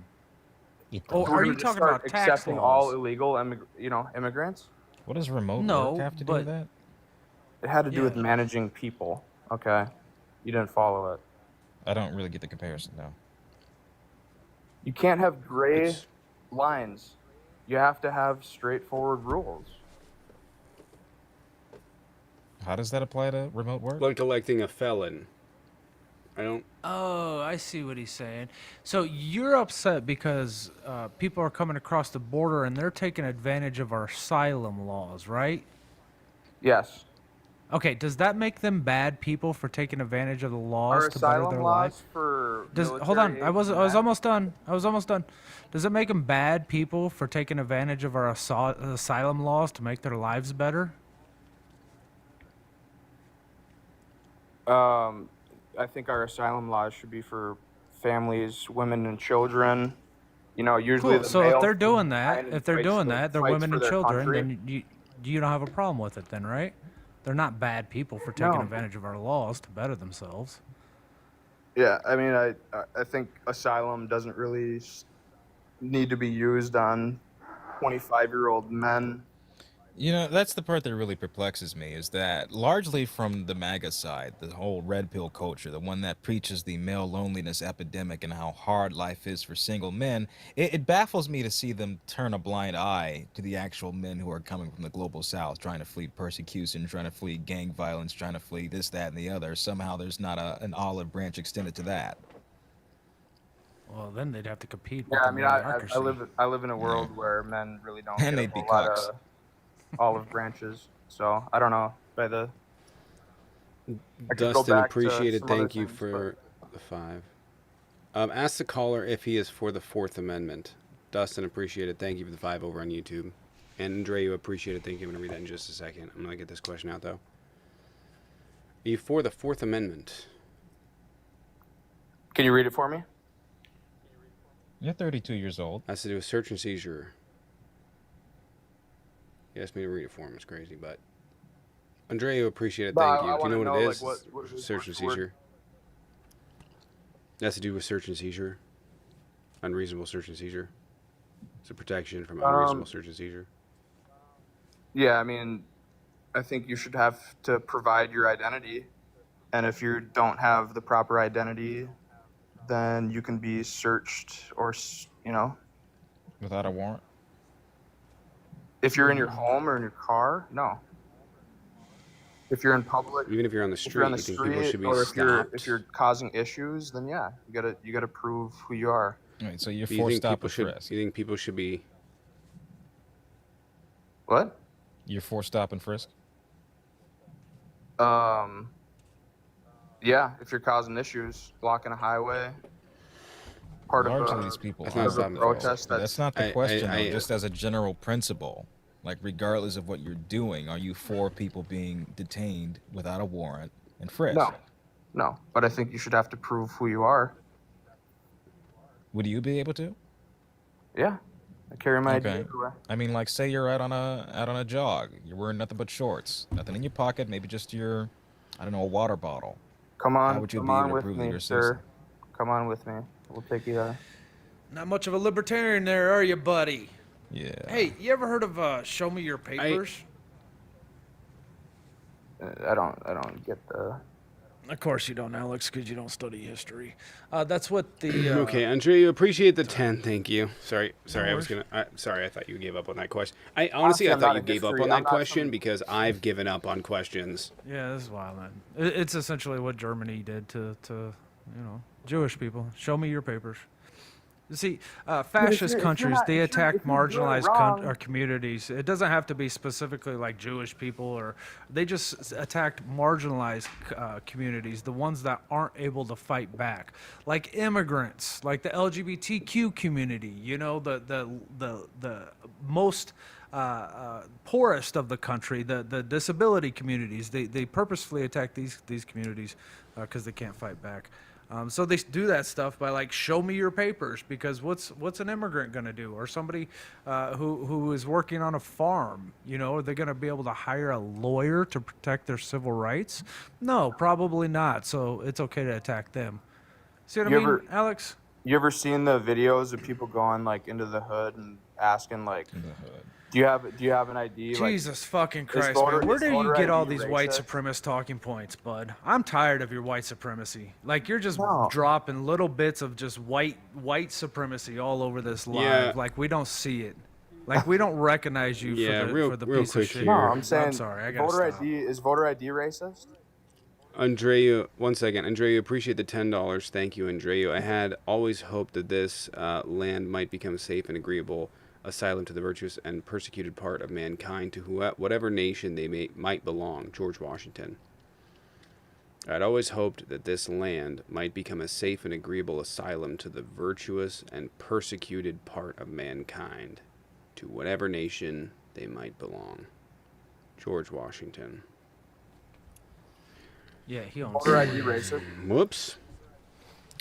Oh, Oh, we're are gonna you just talking start about tax accepting all laws? illegal, immigrants. what does remote work No, have to do with but that? It had to do with yeah. managing people. Okay, you didn't follow it. I don't really get the comparison though. You can't have gray It's lines. You have to have straightforward rules. How does that apply to remote work? like electing a felon. I don't. Oh, I see what he's saying. So you're upset because people are coming across the border and they're taking advantage of our asylum laws, right? Yes. Okay, does that make them bad people for taking advantage of the Are laws to better asylum their life? laws for Hold on, military I age was men? almost done. I was almost done. Does it make them bad people for taking advantage of our asylum laws to make their lives better? I think our asylum laws should be for families, women, and children. You know, usually Cool. the So if male they're stays doing that, behind and if they're doing that, they're fights women for and their children. country. Then you don't have a problem with it, then, right? They're not bad people for taking No. advantage of our laws to better themselves. Yeah, I mean, I think asylum doesn't really need to be used on 25-year-old men. You know, that's the part that really perplexes me is that largely from the MAGA side, the whole red pill culture, the one that preaches the male loneliness epidemic and how hard life is for single men, it baffles me to see them turn a blind eye to the actual men who are coming from the global south, trying to flee persecution, trying to flee gang violence, trying to flee this, that, and the other. Somehow there's not an olive branch extended to that. Well, then they'd have to compete Yeah, with I the mean, mediocrity. I live in a world where men really don't And get a they'd be whole lot cucks. of olive branches. So I don't know. I could go Dustin, back to appreciated. some other Thank you things, for the 5. Ask the caller if he is for the Fourth Amendment. Dustin, appreciated. Thank you for the 5 over on YouTube. And Andreu, appreciated. Thank you. I'm going to read that in just a second. I'm going to get this question out, though. Are you for the Fourth Amendment? Can you read it for me? You're 32 years old. Has to do with search and seizure. He asked me to read it for him. It's crazy, but Andreu, appreciated. No, Thank I you. Do you wanna know what know, it like, is? what Search and word- seizure. It has to do with search and seizure. Unreasonable search and seizure. It's a protection from unreasonable search and seizure. Yeah, I mean, I think you should have to provide your identity. And if you don't have the proper identity, then you can be searched or, Without a warrant? if you're in your home or in your car, no. If you're in public, Even if you're on the if street, you're on the you think people street should be or stopped? if you're causing issues, then yeah, you gotta prove who you are. All right, so you're Do you for think stop people and should? frisk. You think people should be? What? You're for stop and frisk? Yeah, if you're causing issues, blocking a highway, part Largely of these people That's are. not stopping though. protest. But that's not the question, I- though. Just as a general principle, like regardless of what you're doing, are you for people being detained without a warrant and frisked? No, but I think you should have to prove who you are. Would you be able to? Yeah, I carry my ID Okay. everywhere. I mean, like, say you're out on a jog. You're wearing nothing but shorts, nothing in your pocket, maybe just your, I don't know, a water bottle. Come How on, would you come be able on to with prove that me, you're a sir. citizen? Come on with me. We'll take you there. Not much of a libertarian there, are you, buddy? Yeah. Hey, you ever heard of show me your papers? I don't get the. Of course you don't, Alex, because you don't study history. That's what the Okay, Andre, you appreciate the 10. Thank you. Sorry, No I was worries. gonna. Sorry, I thought you gave up on that question. I honestly, I'm I thought not you a gave up history- on I'm that not question some- because I've given up on questions. Yeah, this is wild, man. It's essentially what Germany did to Jewish people. Show me your papers. You see, fascist countries, they attack marginalized communities. It doesn't have to be specifically like Jewish people, or they just attacked marginalized communities, the ones that aren't able to fight back, like immigrants, like the LGBTQ community. You know, the most poorest of the country, the disability communities. They purposefully attack these communities because they can't fight back. So they do that stuff by like, show me your papers, because what's an immigrant gonna do, or somebody who is working on a farm? You know, are they gonna be able to hire a lawyer to protect their civil rights? No, probably not. So it's okay to attack them. See what I You mean, ever- Alex? You ever seen the videos of people going like into the hood and asking like, In the hood. do you have an ID? Like, Jesus fucking Christ, voter- man. Where is do you voter get all ID these white racist? supremacist talking points, bud? I'm tired of your white supremacy. Like, you're just No. dropping little bits of just white supremacy all over this live. Yeah. Like, we don't see it. Like, we don't recognize you Yeah, for the real piece quick of shit. no, here. I'm saying sorry, I gotta voter stop. ID is voter ID racist? Andreu, 1 second. Andreu, appreciate the $10. Thank you, Andreu. I had always hoped that this land might become safe and agreeable asylum to the virtuous and persecuted part of mankind, to whatever nation they might belong. George Washington. I'd always hoped that this land might become a safe and agreeable asylum to the virtuous and persecuted part of mankind, to whatever nation they might belong. George Washington. Yeah, he owns Voter ID racist? Whoops.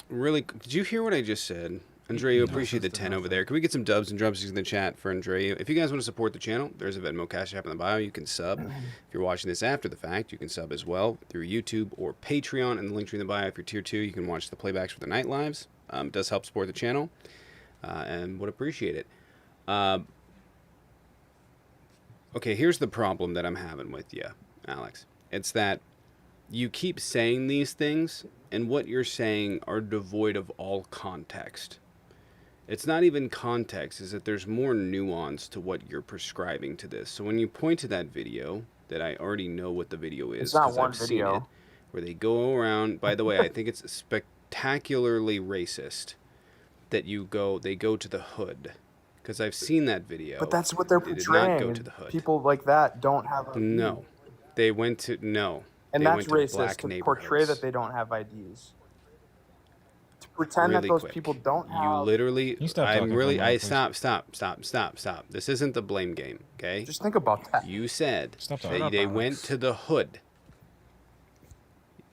Really, did you hear what I just said? Andreu, appreciate the 10 over there. Can we get some dubs and drumsticks in the chat for Andreu? If you guys want to support the channel, there's a Venmo Cash App in the bio. You can sub. If you're watching this after the fact, you can sub as well through YouTube or Patreon, and the link tree in the bio. If you're tier 2, you can watch the playbacks for the night lives. It does help support the channel, and would appreciate it. Okay, here's the problem that I'm having with you, Alex. It's that you keep saying these things, and what you're saying are devoid of all context. It's not even context, is that there's more nuance to what you're prescribing to this. So when you point to that video, that I already know what the video is, It's not 'cause one I've seen video. it, where they go around, by the way, I think it's spectacularly racist that they go to the hood. Because I've seen that video. But that's what they're They did portraying. not go to the hood. People like that don't have a No. They went to, no. And They that's went to racist black to portray neighborhoods. that they don't have IDs. To pretend Really that those quick. people don't You have. literally, you stop talking I'm for a really, moment, please? stop. This isn't the blame game, okay? Just think about that. You said Stop that talking. they Alex. went to the hood.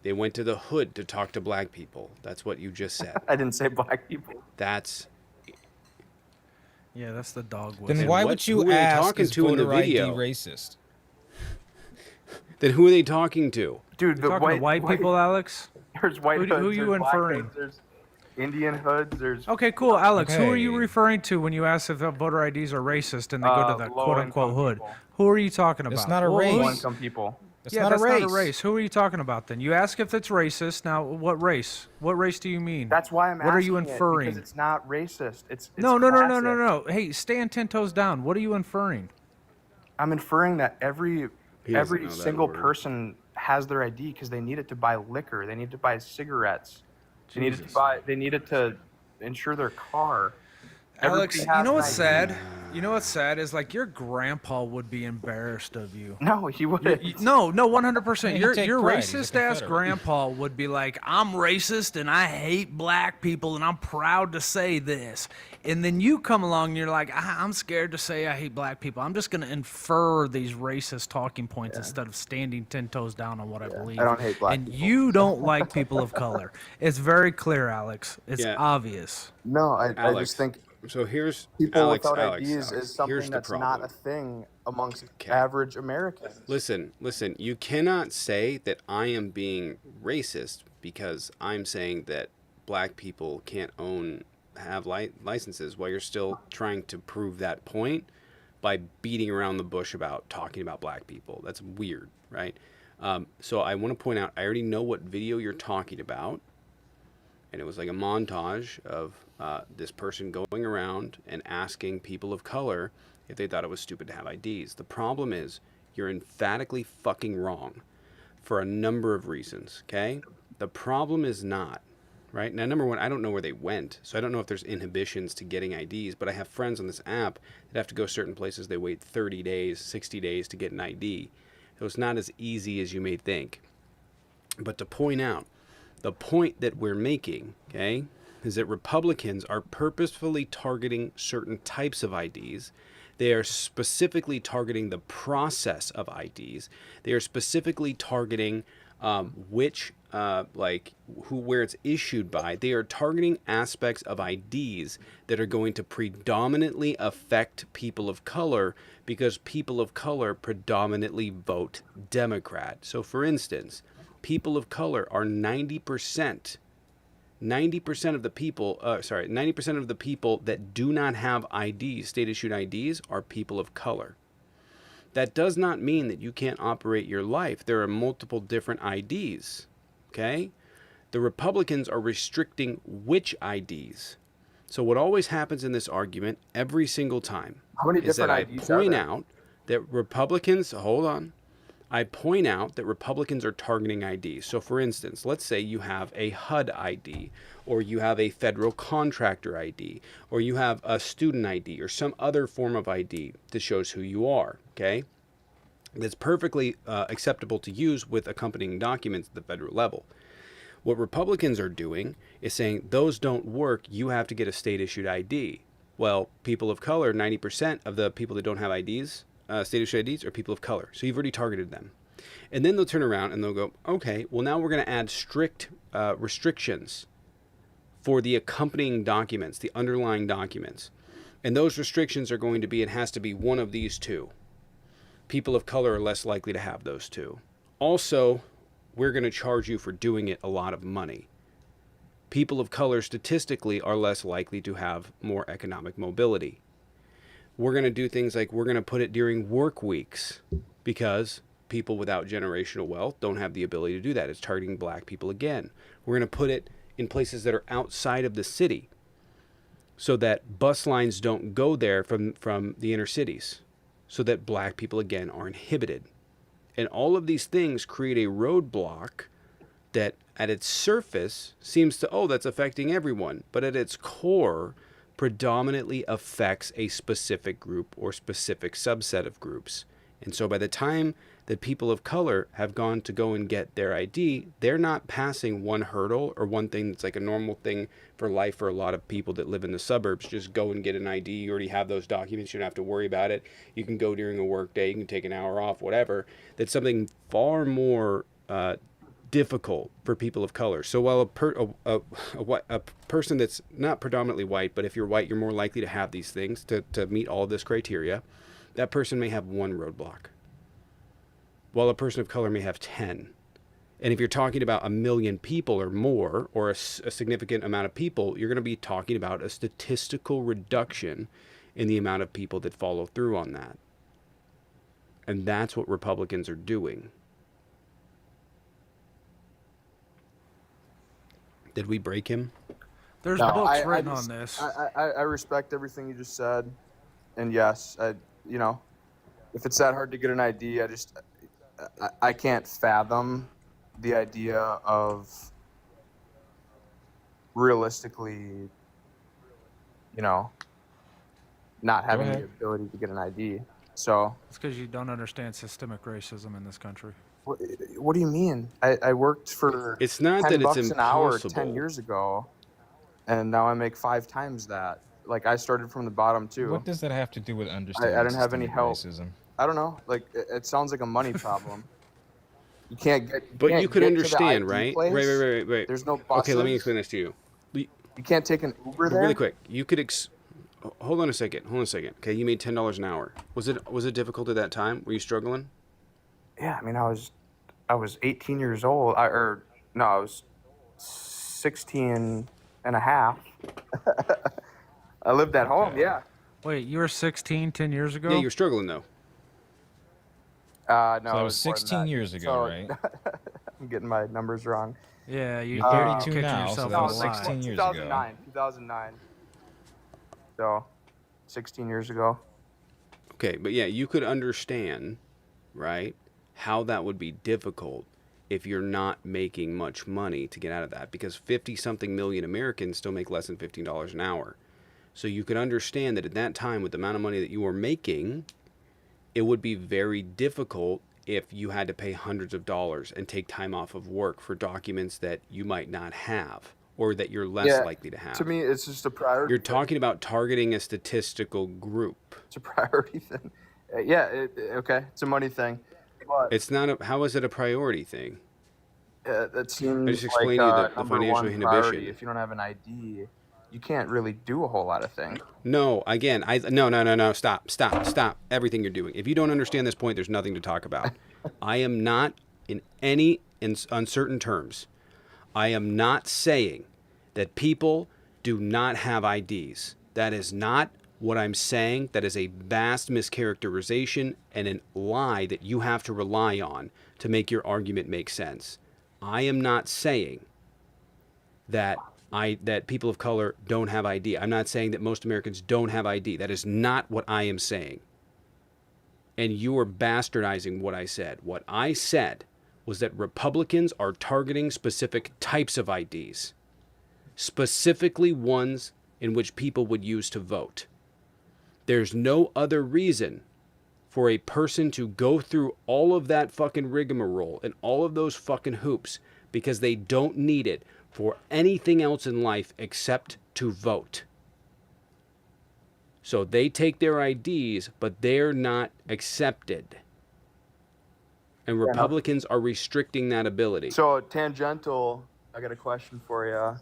They went to the hood to talk to black people. That's what you just said. I didn't say black people. That's Yeah, that's the dog whistle. Then And why what- would who you are they ask talking is to in the voter ID video? racist? then who are they talking to? Dude, the Talking to white people, Alex? There's white Who hoods. you there's black inferring? hoods, there's Indian hoods. There's Okay, cool. Alex, who are you Okay. referring to when you ask if voter IDs are racist and they go to the quote-unquote low-income hood? people. Who are you talking about? It's not a Well, race. who's- low-income people. That's yeah, not that's a race. not a race. Who are you talking about then? You ask if it's racist. Now, what race? What race do you mean? That's why I'm asking. What are you it, inferring? because it's not racist. It's No. classic. Hey, stand 10 toes down. What are you inferring? I'm inferring that every He doesn't know that single word. person has their ID because they need it to buy liquor. They need to buy cigarettes. They need it to Jesus. buy. They need it to insure their car. Alex, Everybody you has know an what's ID. sad? You know what's sad is like your grandpa would be embarrassed of you. No, he wouldn't. No, 100%. Yeah, he'd Your take your pride. He's a racist ass Confederate. grandpa would be like, "I'm racist and I hate black people and I'm proud to say this." And then you come along and you're like, "I'm scared to say I hate black people. I'm just gonna infer these racist talking points instead of standing 10 toes down on what I believe." I don't hate black and people. you don't like people of color. It's very clear, Alex. It's Yeah. obvious. No, I Alex, just think so here's people Alex, without Alex, IDs Alex, is something here's the that's not problem. a thing amongst Okay. average Americans. Listen, you cannot say that I am being racist because I'm saying that black people can't have licenses while you're still trying to prove that point by beating around the bush about talking about black people. That's weird, right? So I want to point out, I already know what video you're talking about. And it was like a montage of this person going around and asking people of color if they thought it was stupid to have IDs. The problem is you're emphatically fucking wrong for a number of reasons, okay? The problem is not, right? Now, number one, I don't know where they went, so I don't know if there's inhibitions to getting IDs, but I have friends on this app that have to go certain places. They wait 30 days, 60 days to get an ID. So it's not as easy as you may think. But to point out, the point that we're making, okay, is that Republicans are purposefully targeting certain types of IDs. They are specifically targeting the process of IDs. They are specifically targeting where it's issued by. They are targeting aspects of IDs that are going to predominantly affect people of color because people of color predominantly vote Democrat. So, for instance, people of color are 90% of the people, 90% of the people that do not have IDs, state issued IDs, are people of color. That does not mean that you can't operate your life. There are multiple different IDs, okay? The Republicans are restricting which IDs. So what always happens in this argument every single time How many is that different I IDs point are there? out that Republicans, hold on, I point out that Republicans are targeting IDs. So for instance, let's say you have a HUD ID, or you have a federal contractor ID, or you have a student ID, or some other form of ID that shows who you are, okay? That's perfectly acceptable to use with accompanying documents at the federal level. What Republicans are doing is saying those don't work, you have to get a state issued ID. Well, people of color, 90% of the people that don't have IDs, state issued IDs, are people of color. So you've already targeted them. And then they'll turn around and they'll go, okay, well, now we're going to add strict restrictions for the accompanying documents, the underlying documents. And those restrictions are going to be, it has to be one of these two. People of color are less likely to have those two. Also, we're going to charge you for doing it a lot of money. People of color statistically are less likely to have more economic mobility. We're going to do things like we're going to put it during work weeks because people without generational wealth don't have the ability to do that. It's targeting black people again. We're going to put it in places that are outside of the city so that bus lines don't go there from the inner cities, so that black people again are inhibited. And all of these things create a roadblock that at its surface seems to, oh, that's affecting everyone, but at its core predominantly affects a specific group or specific subset of groups. And so by the time that people of color have gone to go and get their ID, they're not passing one hurdle or one thing that's like a normal thing for life for a lot of people that live in the suburbs. Just go and get an ID. You already have those documents. You don't have to worry about it. You can go during a work day. You can take an hour off, whatever. That's something far more difficult for people of color. So while a person that's not predominantly white, but if you're white, you're more likely to have these things to meet all of this criteria, that person may have one roadblock, while a person of color may have 10. And if you're talking about 1 million people or more, or a significant amount of people, you're going to be talking about a statistical reduction in the amount of people that follow through on that. And that's what Republicans are doing. Did we break him? There's No, books I written just- on this. I respect everything you just said, and yes, if it's that hard to get an ID, I can't fathom the idea of realistically, not having the ahead. ability to get an ID. So, It's because you don't understand systemic racism in this country. what do you mean? I worked for It's not $10 that it's bucks an hour impossible. 10 years ago, and now I make 5 times that. Like, I started from the bottom too. What does that have to do with understanding didn't have any systemic help. racism? I don't know. Like, it sounds like a money problem. You can't get. But can't you could get to the understand, ID right? place. Right. There's no buses. Okay, let me explain this to you. You can't take an Uber there. Really quick, you could hold on a second. Okay, you made $10 an hour. Was it difficult at that time? Were you struggling? Yeah, I mean, I was 18 years old. I was 16 and a half. I lived at home. Yeah. Wait, you were 16 10 years ago? Yeah, you were struggling though. No, So that it was more than 16 that. years ago, So, right? I'm getting my numbers wrong. Yeah, You're you're 32 catching now, so yourself that in a was lie. 16 years ago. 2009. So, 16 years ago. Okay, but yeah, you could understand, right, how that would be difficult if you're not making much money to get out of that, because 50 something million Americans still make less than $15 an hour. So you could understand that at that time, with the amount of money that you were making, it would be very difficult if you had to pay hundreds of dollars and take time off of work for documents that you might not have or that you're less Yeah, likely to have. to me, it's just a priority. You're thing. talking about targeting a statistical group. It's a priority thing. Yeah, okay, it's a money thing. But It's not a, how is it a priority thing? that seems just like explained to you the number financial one inhibition. priority. If you don't have an ID, you can't really do a whole lot of things. No, again, no. Stop. Everything you're doing. If you don't understand this point, there's nothing to talk about. I am not in any uncertain terms. I am not saying that people do not have IDs. That is not what I'm saying. That is a vast mischaracterization and a lie that you have to rely on to make your argument make sense. I am not saying that that people of color don't have ID. I'm not saying that most Americans don't have ID. That is not what I am saying. And you are bastardizing what I said. What I said was that Republicans are targeting specific types of IDs, specifically ones in which people would use to vote. There's no other reason for a person to go through all of that fucking rigmarole and all of those fucking hoops because they don't need it for anything else in life except to vote. So they take their IDs, but they're not accepted. And Republicans are restricting that ability. So, tangential, I got a question for you.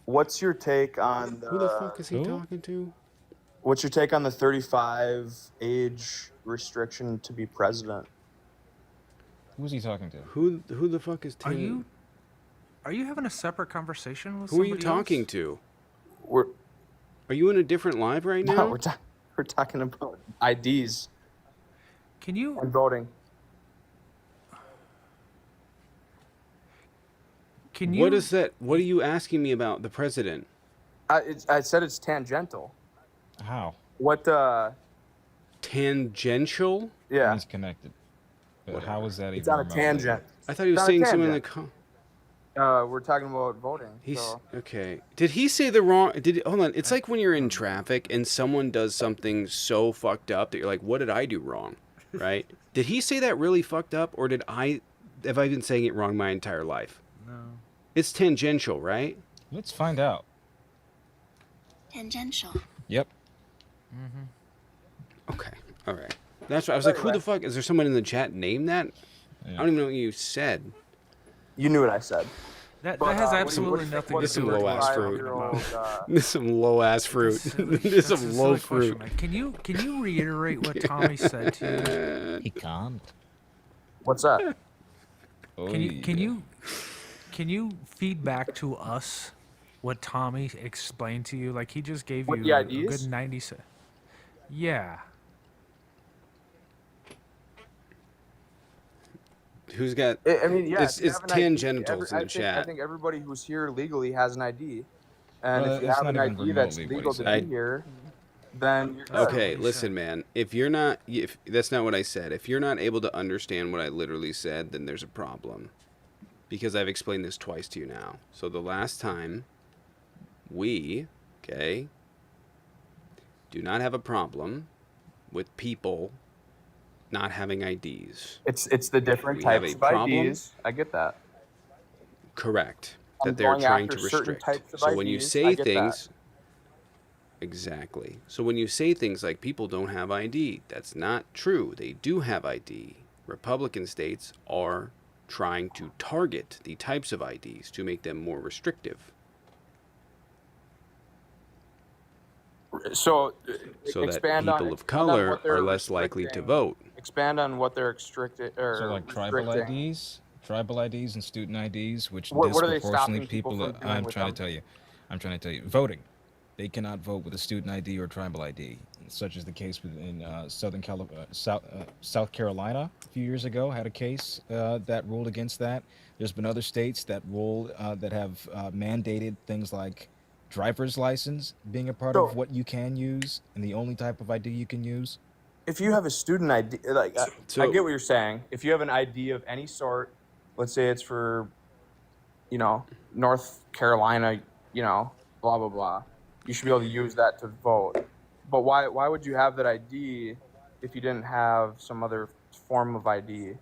What's your take on Who the fuck is he Who? talking to? What's your take on the 35 age restriction to be president? Who's he talking to? Who the fuck is Are Tim? you having a separate conversation with Who are you somebody talking else? to? We're Are you in a different live right no, now? we're talking about IDs Can you and voting. What is that? What are you asking me about the president? I said it's tangential. How? What? Tangential? Yeah, He's connected. But how is that it's even on a remotely? tangent. I thought he was It's on a saying something in the. tangent. We're talking about voting. He's So. okay. Did he say the wrong? Hold on? It's like when you're in traffic and someone does something so fucked up that you're like, "What did I do wrong?" Right? Did he say that really fucked up, or did I? Have I been saying it wrong my entire life? No. It's tangential, right? Let's find out. Tangential. Yep. Okay. All right. That's what I was like. Who the fuck is there? Someone in the chat named that? I don't even know what you said. You knew what I said. That But, has what do you- absolutely what do you think nothing about to This do is with low what ass we're fruit. talking about. This is some low ass fruit. this is That's some a low silly question, fruit. man. Can you reiterate what Tommy said to you? He can't. What's that? Oh, Can you feed back to us what Tommy explained to you? Like he just gave What, you the a IDs? good 90 seconds. Yeah. Who's got? I mean, yeah. It's if you have an tangentials in the I chat. think everybody who's here legally has an ID, and Well, if you that's have an not even ID that's remotely what legal he to said. be here, then you're good. Okay, what he listen, said. man. If you're not, if that's not what I said. If you're not able to understand what I literally said, then there's a problem. Because I've explained this twice to you now. So the last time, we, okay, do not have a problem with people not having IDs. It's the different We have types a of problem. IDs. I get that. Correct. I'm That they're going trying after to certain restrict. types of So when you IDs, say I get that. things, exactly. So when you say things like people don't have ID, that's not true. They do have ID. Republican states are trying to target the types of IDs to make them more restrictive. So, So that expand people on, of expand on color what they're are less likely to restricting. vote. Expand on what they're restricted or So like tribal restricting. IDs, tribal IDs and student IDs, which What are they disproportionately stopping people from doing I'm with trying them? to tell you. I'm trying to tell you. Voting. They cannot vote with a student ID or tribal ID. such as the case in South Carolina a few years ago, had a case that ruled against that. There's been other states that ruled that have mandated things like driver's license being a part of So what you can use and the only type of ID you can use. if you have a student ID, like I So get what you're saying. If you have an ID of any sort, let's say it's for, North Carolina, blah blah blah, you should be able to use that to vote. But why would you have that ID if you didn't have some other form of ID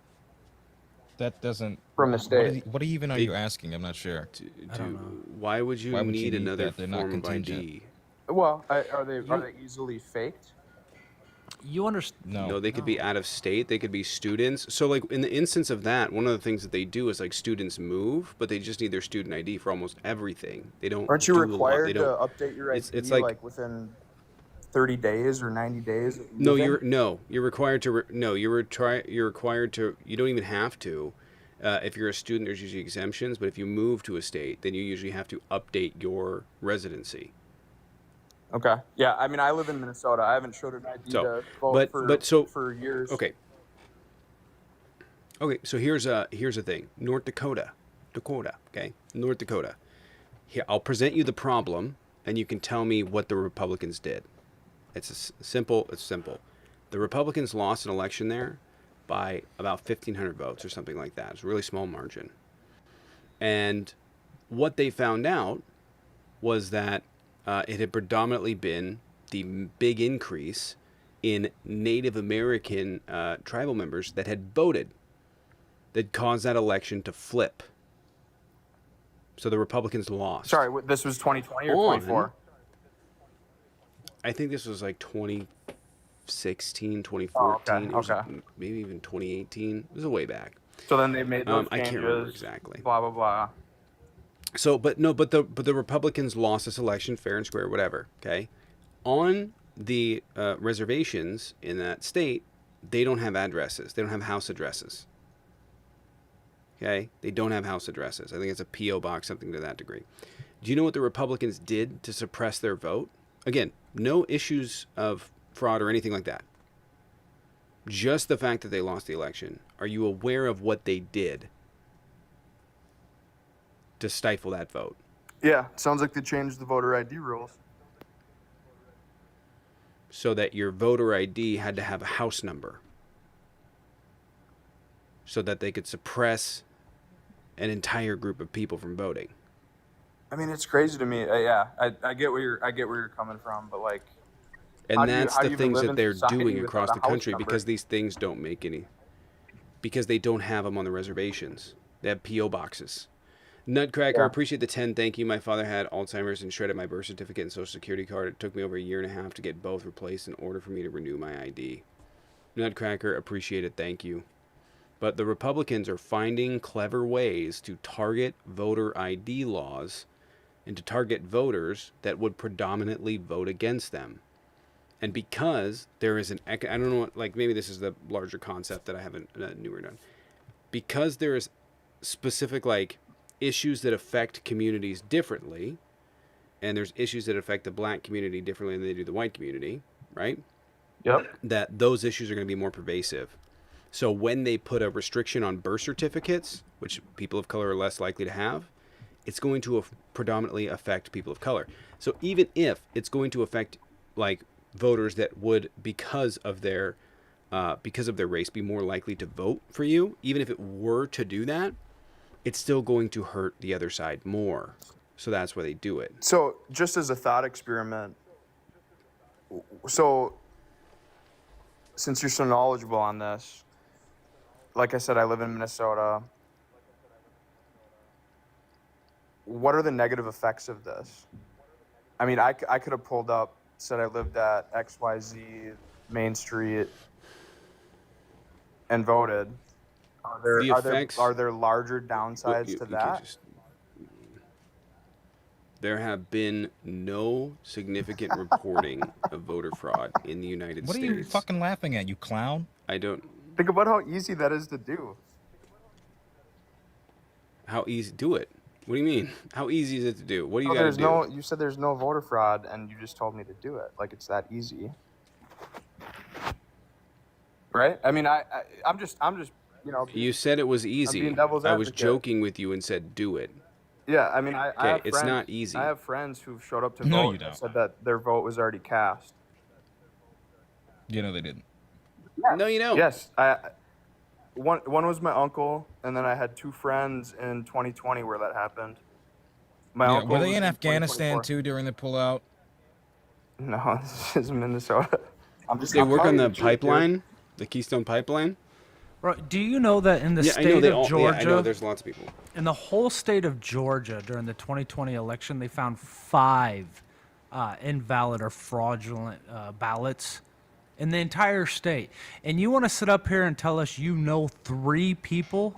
That doesn't. from the state? What even are They- you asking? I'm not sure. I don't know. why would you Why would you need need another that? They're not form of contingent. ID? Well, are they easily faked? You understand? No, they could be out of state. They could be students. So, like in the instance of that, one of the things that they do is like students move, but they just need their student ID for almost everything. They don't. Aren't you do a lot- required they to don't. update your ID It's like, like- within 30 days or 90 days? of No, moving? you're required to. You're required to. You don't even have to. If you're a student, there's usually exemptions. But if you move to a state, then you usually have to update your residency. Okay. Yeah, I mean, I live in Minnesota. I haven't showed an ID So, to vote for years. Okay. Okay, so here's a thing. North Dakota. Okay? North Dakota. Here, I'll present you the problem and you can tell me what the Republicans did. It's simple. The Republicans lost an election there by about 1,500 votes or something like that. It's a really small margin. And what they found out was that it had predominantly been the big increase in Native American tribal members that had voted that caused that election to flip. So the Republicans lost. Sorry, this was 2020 or On. 24? I think this was like 2016, 2014. Oh, okay, It was okay. maybe even 2018. It was a way back. So then they made those I changes. can't remember exactly. Blah, blah, blah. So, but the Republicans lost this election fair and square, whatever. Okay, on the reservations in that state, they don't have addresses. They don't have house addresses. Okay, they don't have house addresses. I think it's a PO box, something to that degree. Do you know what the Republicans did to suppress their vote? Again, no issues of fraud or anything like that. Just the fact that they lost the election. Are you aware of what they did to stifle that vote? Yeah, sounds like they changed the voter ID rules. So that your voter ID had to have a house number, so that they could suppress an entire group of people from voting. I mean, it's crazy to me. I get where you're coming from, but like, And How do you- that's how do the you even things live that in they're society doing without across a the house country number? because these things don't make any, because they don't have them on the reservations. They have PO boxes. Nutcracker, Yeah. appreciate the 10. Thank you. My father had Alzheimer's and shredded my birth certificate and social security card. It took me over a year and a half to get both replaced in order for me to renew my ID. Nutcracker, appreciate it. Thank you. But the Republicans are finding clever ways to target voter ID laws and to target voters that would predominantly vote against them. And because there is I don't know, like maybe this is the larger concept that I haven't newer done. Because there is specific like issues that affect communities differently, and there's issues that affect the black community differently than they do the white community, right? Yep. That those issues are going to be more pervasive. So when they put a restriction on birth certificates, which people of color are less likely to have, it's going to predominantly affect people of color. So even if it's going to affect like voters that would, because of their race, be more likely to vote for you, even if it were to do that, it's still going to hurt the other side more. So that's why they do it. So just as a thought experiment, so since you're so knowledgeable on this, like I said, I live in Minnesota. What are the negative effects of this? I mean, I could have pulled up, said I lived at XYZ Main Street and voted. The effects- Are there larger downsides to You can't that? There have been no significant reporting of voter fraud in the United What are States. you fucking laughing at, you clown? I don't. Think about how easy that is to do. How easy? Do it. What do you mean? How easy is it to do? What do you Oh, got to there's do? no. You said there's no voter fraud, and you just told me to do it. Like it's that easy. right? I mean, I'm just, you know, You said it was easy. being devil's I was advocate. joking with you and said do it. Yeah, I mean, I Okay, have it's friends. not easy. I have friends who've showed up to No, vote you and don't. said that their vote was already cast. You know they didn't. No, you don't. Yes, one was my uncle, and then I had two friends in 2020 where that happened. My Yeah, uncle were they was in Afghanistan 2024. too during the pullout? No, this is Minnesota. I'm just. They I'm work telling on you the truth, dude. pipeline, the Keystone Pipeline. Bro, do you know that in the Yeah, I know state they of all. Georgia, Yeah, I know. There's lots of people. in the whole state of Georgia during the 2020 election, they found 5 invalid or fraudulent ballots in the entire state. And you want to sit up here and tell us you know 3 people?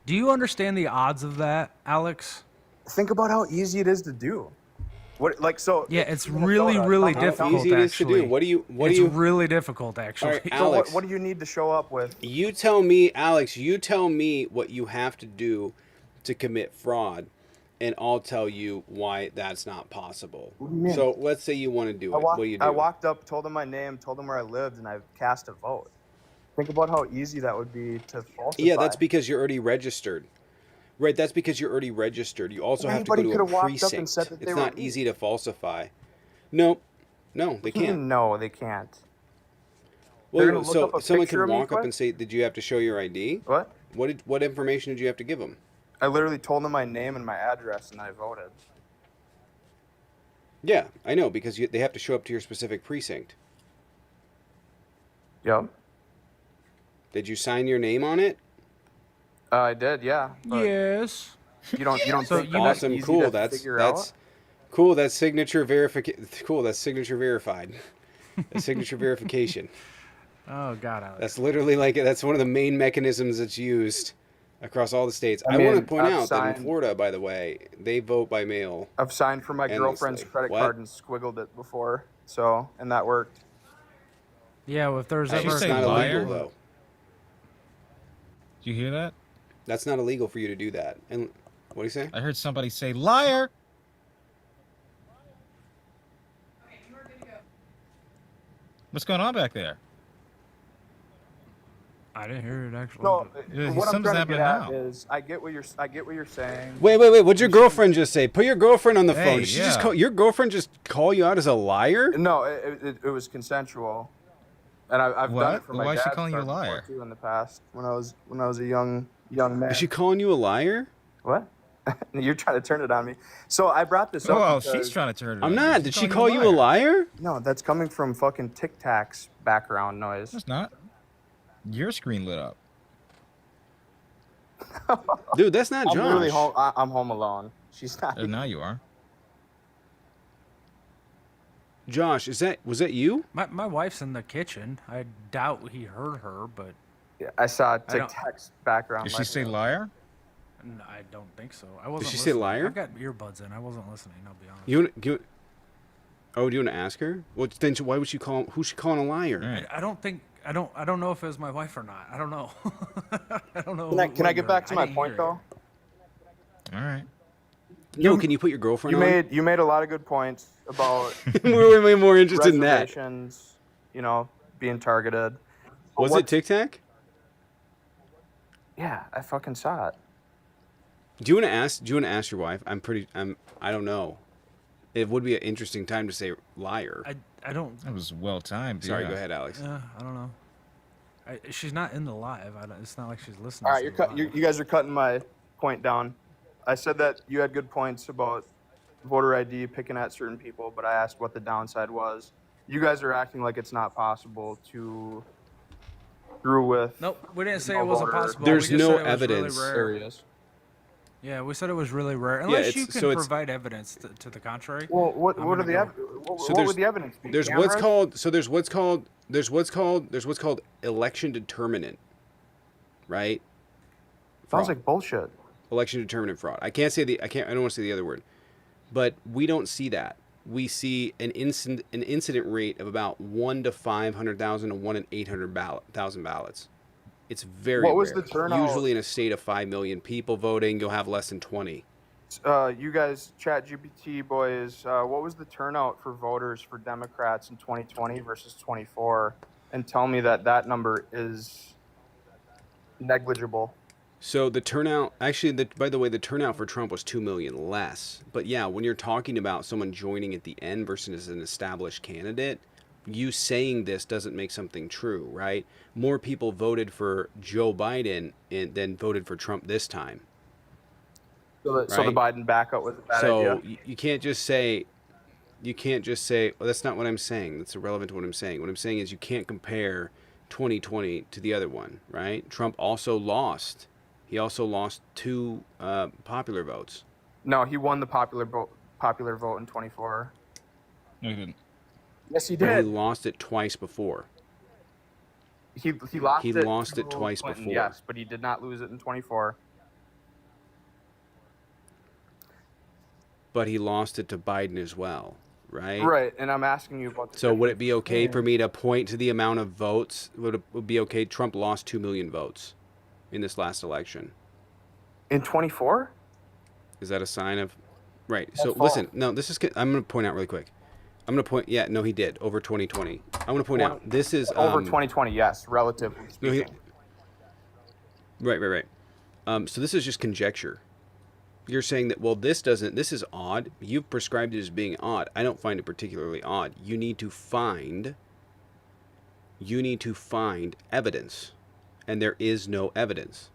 Do you understand the odds of that, Alex? Think about how easy it is to do. What, like, so? Yeah, it's Minnesota, really, really tell me- How difficult. easy it is to actually. do. What do you? What it's do you? really difficult, actually. All right, So Alex. what do you need to show up with? You tell me, Alex. You tell me what you have to do to commit fraud, and I'll tell you why that's not possible. What do you mean? So let's say you want to do it. What do you do? I walked up, told them my name, told them where I lived, and I cast a vote. Think about how easy that would be to falsify. Yeah, that's because you're already registered. Right, that's because you're already registered. You also have to Anybody go to could've a walked up and precinct. said that they It's were not me. easy to falsify. No, they What do you can't. mean, no, they can't. Well, They're gonna look so up a someone picture could of me walk up quick? and say, "Did you have to show your ID?" What? What information did you have to give them? I literally told them my name and my address, and I voted. Yeah, I know because they have to show up to your specific precinct. Yep. Did you sign your name on it? I did, yeah. But Yes. You don't So think you- that's Awesome, easy cool. to That's figure that's out? cool. That's signature verification. Cool. That's signature verified. That's signature verification. Oh God, Alex. That's literally that's one of the main mechanisms that's used across all the states. I I want to mean, point I've out that in signed- Florida, by the way, they vote by mail. I've signed for my Endlessly. girlfriend's credit What? card and squiggled it before, and that worked. Yeah, well, if there's Did you ever It's say not liar? illegal though. Did you hear that? That's not illegal for you to do that. And what do you say? I heard somebody say liar. What's going on back there? I didn't hear it actually. No, Yeah, what I'm something's trying to get happening at now. is I get what you're saying. Wait. What'd your girlfriend just say? Put your girlfriend on the Hey, phone. Did she just yeah. call your girlfriend just call you out as a liar? No, it was consensual, and I've done What? it for Well, my why is she dad's calling you a card before, liar? too in the past when I was a young man. Is she calling you a liar? What? You're trying to turn it on me. So I brought this up. Oh, because, she's trying to turn it I'm on. not. She's Did she calling call you a liar? No, that's coming from fucking Tic Tac's background noise. It's not. Your screen lit up. Dude, that's not I'm Josh. literally home. I'm home alone. She's not. Now you are. Josh, was that you? My wife's in the kitchen. I doubt he heard her, but I saw Tic don't- Tac's background. Did she say liar? I don't think so. I wasn't. she say listening. liar? I've got earbuds in. I wasn't listening. I'll be honest. Do you want to ask her? Well, then why would she call? Who's she calling a liar? All right. I don't think. I don't know if it was my wife or not. I don't know. I don't know. Can I get back to my didn't point hear though? All right. No, can you put your girlfriend on? You made a lot of good points about We're way more interested in that. reservations, being targeted. But Was it Tic Tac? Yeah, I fucking saw it. Do you want to ask your wife? I don't know. It would be an interesting time to say liar. I don't. That was well timed. Sorry, yeah. go ahead, Alex. I don't know. She's not in the live. It's not like she's listening. All right, to the live. you guys are cutting my point down. I said that you had good points about voter ID picking at certain people, but I asked what the downside was. You guys are acting like it's not possible to screw with. Nope, we didn't say No it wasn't voter. possible. There's we just no said it was evidence. Really rare. Areas. Yeah, we said it was really rare. Unless you it's- can so it's- provide evidence to the contrary. Well, what I'm are gonna the go. what would the evidence be? There's Cameras? what's called election determinant, right? Sounds Fraud. like bullshit. Election determinant fraud. I don't want to say the other word, but we don't see that. We see an incident rate of about 1 to 500,000 to 1 in 800,000 ballots. It's very What was rare. the turnout? Usually in a state of 5 million people voting, you'll have less than 20. You guys, Chat GPT boys, what was the turnout for voters for Democrats in 2020 versus 24? and tell me that that number is negligible. So the turnout, actually, by the way, the turnout for Trump was 2 million less. But yeah, when you're talking about someone joining at the end versus an established candidate, you saying this doesn't make something true, right? More people voted for Joe Biden than voted for Trump this time. So the Right? Biden backup was a bad So idea. you can't just say, well, that's not what I'm saying. That's irrelevant to what I'm saying. What I'm saying is you can't compare 2020 to the other one, right? Trump also lost. He also lost 2 popular votes. No, he won the popular vote in 24. No, he didn't. Yes, he But he did. lost it twice before. He lost He it lost to it twice Clinton, before. yes, but he did not lose it in 24. But he lost it to Biden as well, right? Right, and I'm asking you about the So would it be difference okay for between- me to point to the amount of votes? Would it be okay? Trump lost 2 million votes in this last election. in 24? Is that a sign of? Right. That's So false. listen, no, this is. I'm going to point out really quick. I'm going to point. Yeah, no, he did over 2020. I'm going to point out. This is Over 2020, yes, relatively No, speaking. Right. So this is just conjecture. You're saying that, well, this is odd. You've prescribed it as being odd. I don't find it particularly odd. You need to find evidence, and there is no evidence.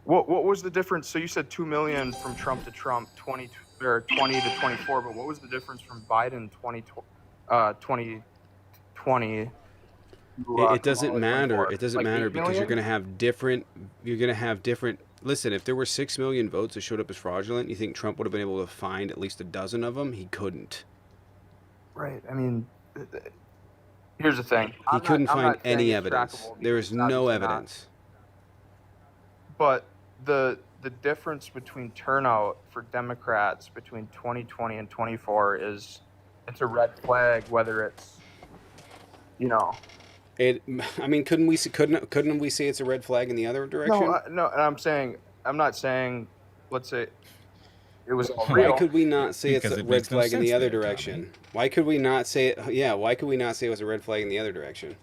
What was the difference? So you said 2 million from Trump to Trump, 20 to 24, but what was the difference from Biden 2020? It doesn't matter. It doesn't Like matter 8 because you're million? going to have different. You're going to have different. Listen, if there were 6 million votes that showed up as fraudulent, you think Trump would have been able to find at least a dozen of them? He couldn't. Right. I mean, here's the thing. He couldn't I'm find not saying any it's evidence. trackable There because is it's no obviously not. evidence. But the difference between turnout for Democrats between 2020 and 24 is it's a red flag whether it's I mean, couldn't we say it's a red flag in the other direction? no, and I'm not saying, let's say it was all Why real. could we not say it's Because a it red makes no flag in the sense other there, direction? Tommy. Why could we not say it? Yeah, why could we not say it was a red flag in the other direction?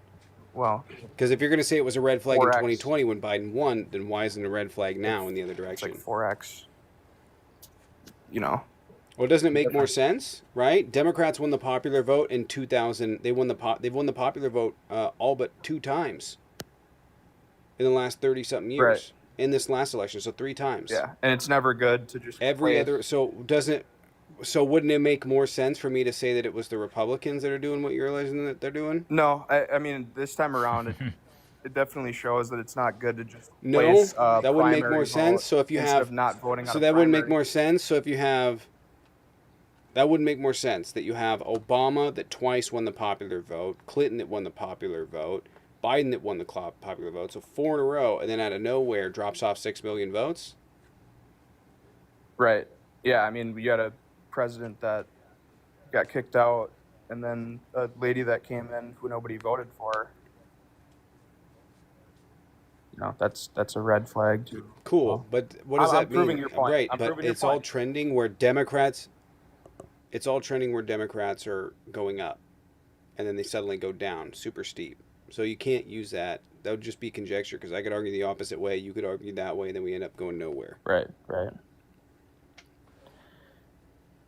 Well, Because if you're going to say it was a red flag in 4x. 2020 when Biden won, then why isn't it a red flag now in the other it's direction? like 4x. Well, doesn't it make more sense, right? Democrats won the popular vote in 2000. They've won the popular vote all but 2 times in the last 30-something years. Right. In this last election, so 3 times. Yeah, and it's never good to just Every play- other. So wouldn't it make more sense for me to say that it was the Republicans that are doing what you're realizing that they're doing? No, I mean this time around it definitely shows that it's not good to just No, place that would make primary more sense. vote So if you instead have, of not voting on so a that wouldn't make primary. more sense. So if you have, that would make more sense that you have Obama that twice won the popular vote, Clinton that won the popular vote, Biden that won the popular vote. So 4 in a row, and then out of nowhere drops off 6 million votes. Right. Yeah, I mean, we had a president that got kicked out, and then a lady that came in who nobody voted for. That's a red flag too. Cool, Well, but what does I'm that proving mean? your point. Right, I'm but proving your it's all point. trending where Democrats. It's all trending where Democrats are going up, and then they suddenly go down super steep. So you can't use that. That would just be conjecture because I could argue the opposite way. You could argue that way, and then we end up going nowhere. Right.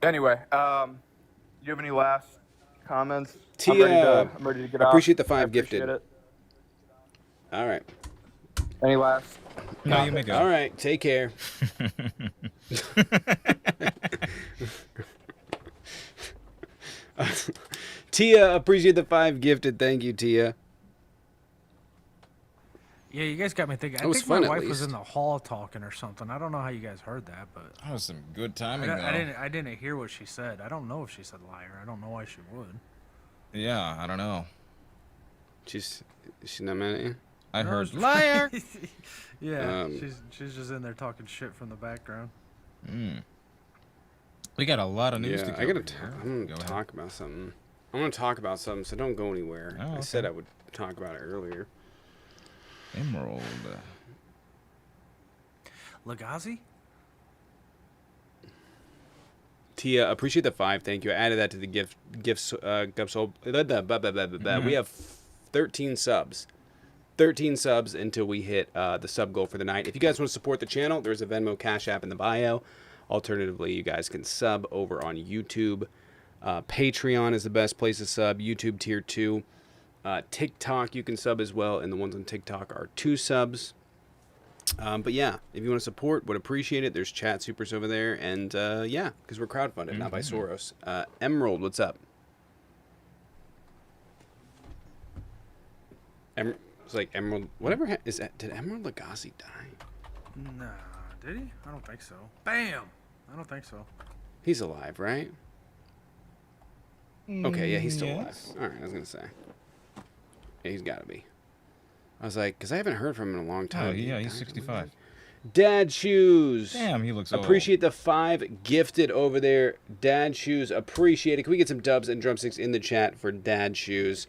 Anyway, do you have any last comments? Tia, I'm ready to get I off. appreciate the 5 I appreciate gifted. it. All right. Any last? No, you may go. All right. Take care. Tia, appreciate the 5 gifted. Thank you, Tia. Yeah, you guys got me thinking. That I was think fun, my at wife was least. in the hall talking or something. I don't know how you guys heard that, but That was some good timing, though. I didn't hear what she said. I don't know if she said liar. I don't know why she would. Yeah, I don't know. She's not mad at you? I No, heard it's- liar. Yeah, Um, she's just in there talking shit from the background. We got a lot of news to Yeah, cover. I gotta. here. I'm Go gonna ahead. talk about something. I'm gonna talk about something, so don't go anywhere. Oh, I okay. said I would talk about it earlier. Emerald. Lagazi? Tia, appreciate the 5. Thank you. I added that to the gifts. We have 13 subs. 13 subs until we hit the sub goal for the night. If you guys want to support the channel, there's a Venmo Cash App in the bio. Alternatively, you guys can sub over on YouTube. Patreon is the best place to sub. YouTube tier 2. TikTok you can sub as well, and the ones on TikTok are 2 subs. But yeah, if you want to support, would appreciate it. There's chat supers over there, and yeah, because we're crowdfunded, not by Soros. Emerald, what's up? It's like Emerald. Whatever is that? Did Emerald Lagasse die? Nah, did he? I don't think so. Bam! I don't think so. He's alive, right? Okay, yeah, he's still alive. Yes. All right, I was gonna say. Yeah, he's got to be. I was like, because I haven't heard from him in a long time. Oh, yeah, he's 65. Dad Shoes. Damn, he looks old. Appreciate the 5 gifted over there. Dad Shoes, appreciate it. Can we get some dubs and drumsticks in the chat for Dad Shoes?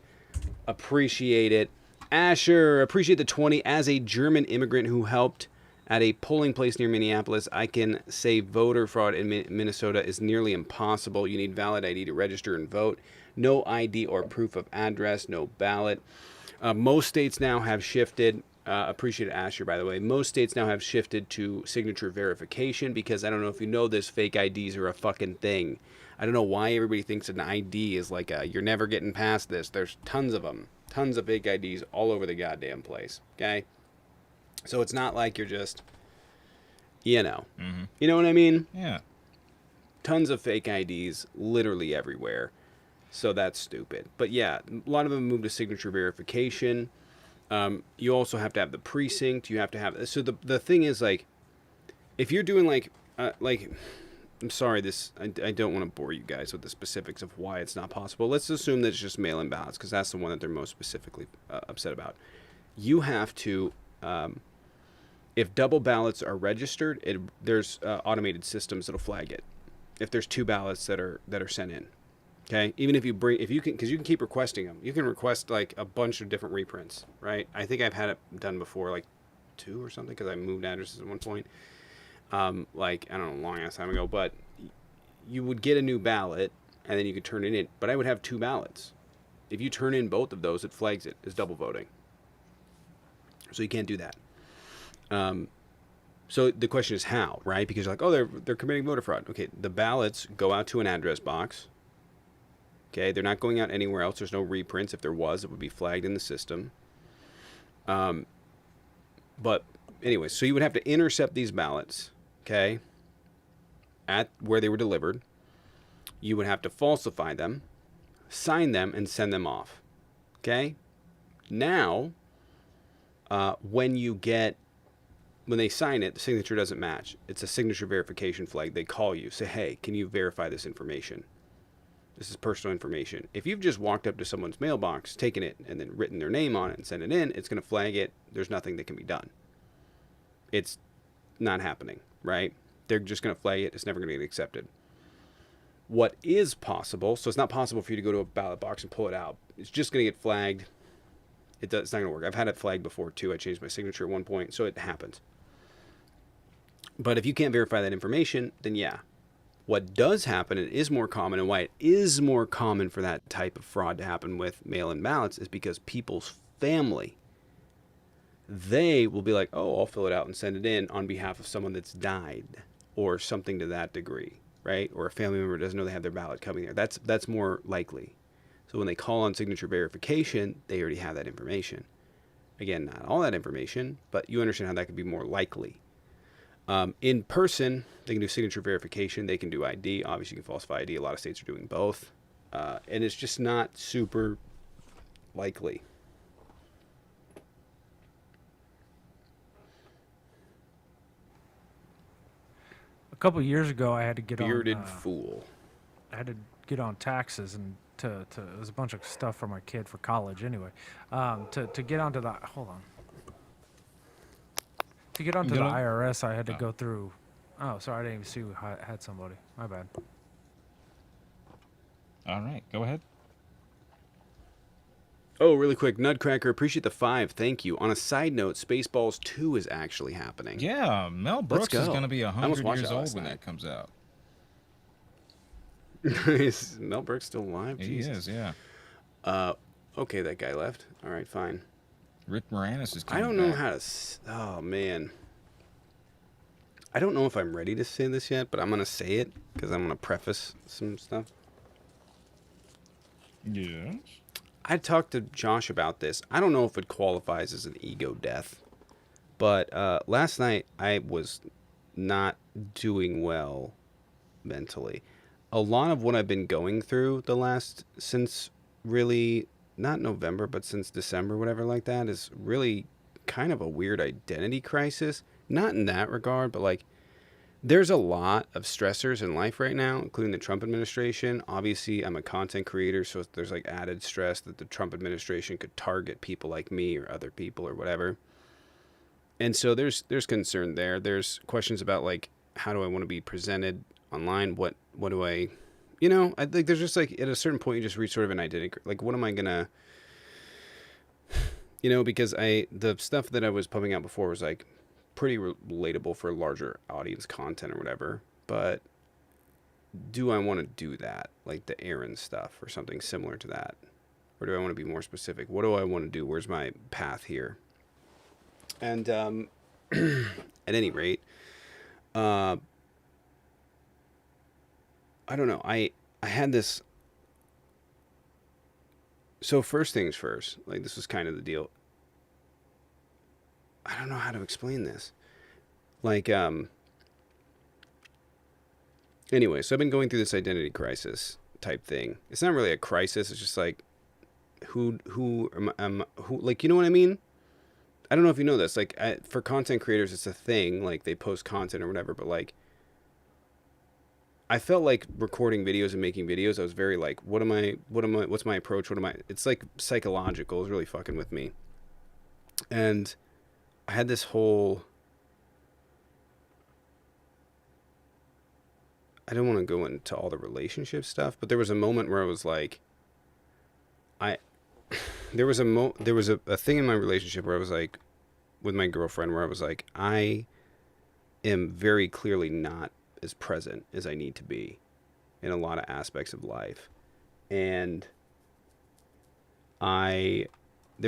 Appreciate it. Asher, appreciate the 20. As a German immigrant who helped at a polling place near Minneapolis, I can say voter fraud in Minnesota is nearly impossible. You need valid ID to register and vote. No ID or proof of address, no ballot. Most states now have shifted. Appreciate it, Asher, by the way. Most states now have shifted to signature verification because I don't know if you know this, fake IDs are a fucking thing. I don't know why everybody thinks an ID is like a, you're never getting past this. There's tons of them. Tons of fake IDs all over the goddamn place. Okay? So it's not like you're just, you know. Mm-hmm. You know what I mean? Yeah. Tons of fake IDs literally everywhere. So that's stupid. But yeah, a lot of them move to signature verification. You also have to have the precinct. You have to have... So the thing is, like, if you're doing, like I'm sorry, I don't want to bore you guys with the specifics of why it's not possible. Let's assume that it's just mail-in ballots, because that's the one that they're most specifically upset about. You have to... if double ballots are registered, there's automated systems that'll flag it. If there's 2 ballots that are sent in. Okay, even if you can, because you can keep requesting them. You can request like a bunch of different reprints, right? I think I've had it done before, like 2 or something, because I moved addresses at one point. Like, I don't know, long ass time ago, but you would get a new ballot and then you could turn it in. But I would have 2 ballots. If you turn in both of those, it flags it as double voting. So you can't do that. So the question is how, right? Because you're like, oh, they're committing voter fraud. Okay, the ballots go out to an address box. Okay, they're not going out anywhere else. There's no reprints. If there was, it would be flagged in the system. But anyway, so you would have to intercept these ballots, okay, at where they were delivered. You would have to falsify them, sign them, and send them off. Okay? Now, when they sign it, the signature doesn't match. It's a signature verification flag. They call you, say, hey, can you verify this information? This is personal information. If you've just walked up to someone's mailbox, taken it, and then written their name on it and sent it in, it's going to flag it. There's nothing that can be done. It's not happening, right? They're just going to flag it. It's never going to get accepted. What is possible, so it's not possible for you to go to a ballot box and pull it out. It's just going to get flagged. It's not going to work. I've had it flagged before, too. I changed my signature at one point, so it happens. But if you can't verify that information, then yeah. What does happen, and is more common, and why it is more common for that type of fraud to happen with mail-in ballots is because people's family, they will be like, oh, I'll fill it out and send it in on behalf of someone that's died or something to that degree, right? Or a family member doesn't know they have their ballot coming there. That's more likely. So when they call on signature verification, they already have that information. Again, not all that information, but you understand how that could be more likely. In person, they can do signature verification. They can do ID. Obviously, you can falsify ID. A lot of states are doing both. And it's just not super likely. A couple of years ago, I had to get Bearded fool. I had to get on taxes and to it was a bunch of stuff for my kid for college anyway. To get onto the to get onto the IRS, I had to go through. Oh, sorry, I didn't even see who had somebody. My bad. All right, go ahead. Oh, really quick, Nutcracker, appreciate the 5. Thank you. On a side note, Spaceballs 2 is actually happening. Yeah, Mel Brooks is going to be 100 watched years that old last when night. that comes out. Is Mel Brooks still alive? He Jesus. is, yeah. Okay, that guy left. All right, fine. Rick Moranis is I coming don't know back. how to. Oh man. I don't know if I'm ready to say this yet, but I'm gonna say it because I'm gonna preface some stuff. Yes. I talked to Josh about this. I don't know if it qualifies as an ego death, but last night I was not doing well mentally. A lot of what I've been going through since really not November, but since December, whatever like that, is really kind of a weird identity crisis. Not in that regard, but like there's a lot of stressors in life right now, including the Trump administration. Obviously, I'm a content creator, so there's like added stress that the Trump administration could target people like me or other people or whatever. And so there's concern there. There's questions about like how do I want to be presented online? What do I, I think there's just like at a certain point you just reach sort of an identity. Like what am I gonna, because the stuff that I was pumping out before was like pretty relatable for larger audience content or whatever. But do I want to do that, like the Aaron stuff or something similar to that, or do I want to be more specific? What do I want to do? Where's my path here? And at any rate, I don't know. I had this. So first things first, like this was kind of the deal. I don't know how to explain this. Like, anyway, so I've been going through this identity crisis type thing. It's not really a crisis. It's just like, who like, you know what I mean? I don't know if you know this. Like, for content creators, it's a thing. Like, they post content or whatever. But like, I felt like recording videos and making videos. I was very like, what's my approach? It's like psychological. It's really fucking with me. And I had this whole, I don't want to go into all the relationship stuff, but there was a moment where I was like, there was a thing in my relationship where I was like, with my girlfriend, where I was like, I am very clearly not as present as I need to be in a lot of aspects of life. And there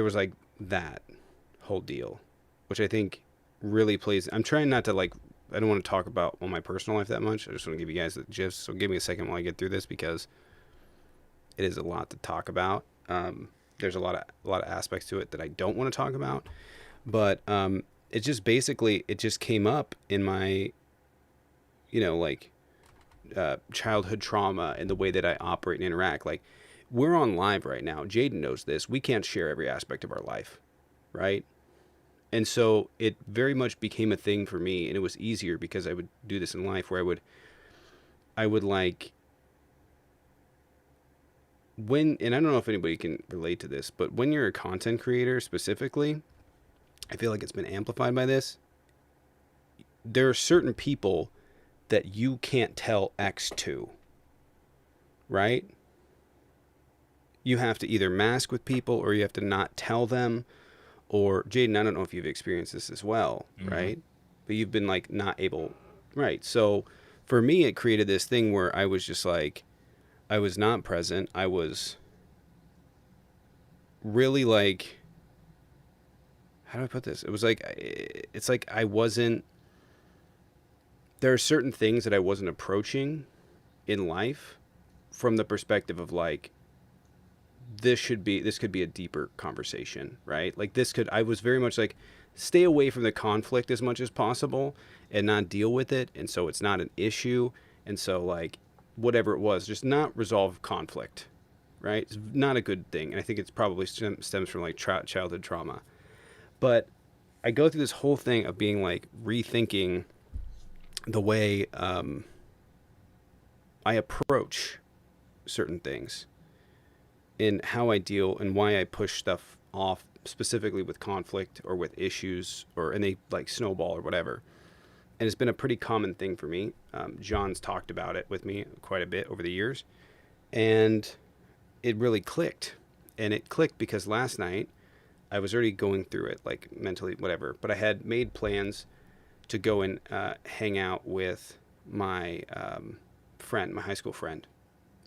was like that whole deal, which I think really plays. I'm trying not to like, I don't want to talk about my personal life that much. I just want to give you guys the gist. So give me a second while I get through this because it is a lot to talk about. There's a lot of aspects to it that I don't want to talk about, but it just basically it just came up in my, childhood trauma and the way that I operate and interact. Like we're on live right now. Jaden knows this. We can't share every aspect of our life, right? And so it very much became a thing for me, and it was easier because I would do this in life where I would like and I don't know if anybody can relate to this, but when you're a content creator specifically, I feel like it's been amplified by this. There are certain people that you can't tell X to, right? You have to either mask with people or you have to not tell them. Or Jaden, I don't know if you've experienced this as well, right? But you've been like not able, right? So for me, it created this thing where I was just like, I was not present. I was really like, how do I put this? It was like, it's like I wasn't, there are certain things that I wasn't approaching in life from the perspective of like, this could be a deeper conversation, right? Like I was very much like, stay away from the conflict as much as possible and not deal with it. And so it's not an issue. And so like, whatever it was, just not resolve conflict, right? It's not a good thing. And I think it's probably stems from like childhood trauma. But I go through this whole thing of being like rethinking the way I approach certain things in how I deal and why I push stuff off, specifically with conflict or with issues and they like snowball or whatever. And it's been a pretty common thing for me. John's talked about it with me quite a bit over the years. And it really clicked. And it clicked because last night I was already going through it, like mentally, whatever. But I had made plans to go and hang out with my friend, my high school friend.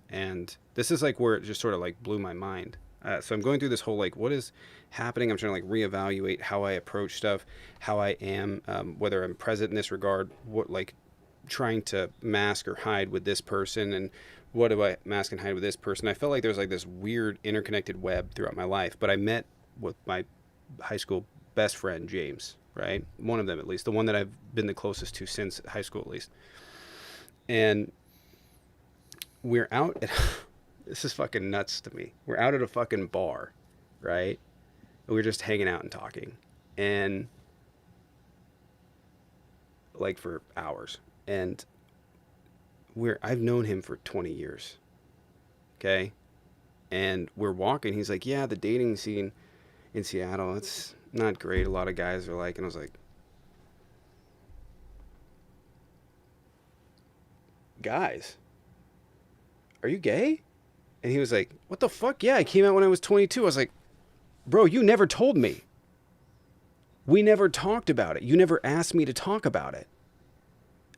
And this is like where it just sort of like blew my mind. So I'm going through this whole like, what is happening? I'm trying to like reevaluate how I approach stuff, how I am, whether I'm present in this regard, what like trying to mask or hide with this person, and what do I mask and hide with this person. I felt like there was like this weird interconnected web throughout my life. But I met with my high school best friend, James, right? One of them, at least, the one that I've been the closest to since high school, at least. And we're out at, this is fucking nuts to me. We're out at a fucking bar, right? And we're just hanging out and talking. And like for hours. And I've known him for 20 years. Okay? And we're walking. He's like, yeah, the dating scene in Seattle, it's not great. A lot of guys are like, and I was like, guys, are you gay? And he was like, what the fuck? Yeah, I came out when I was 22. I was like, bro, you never told me. We never talked about it. You never asked me to talk about it.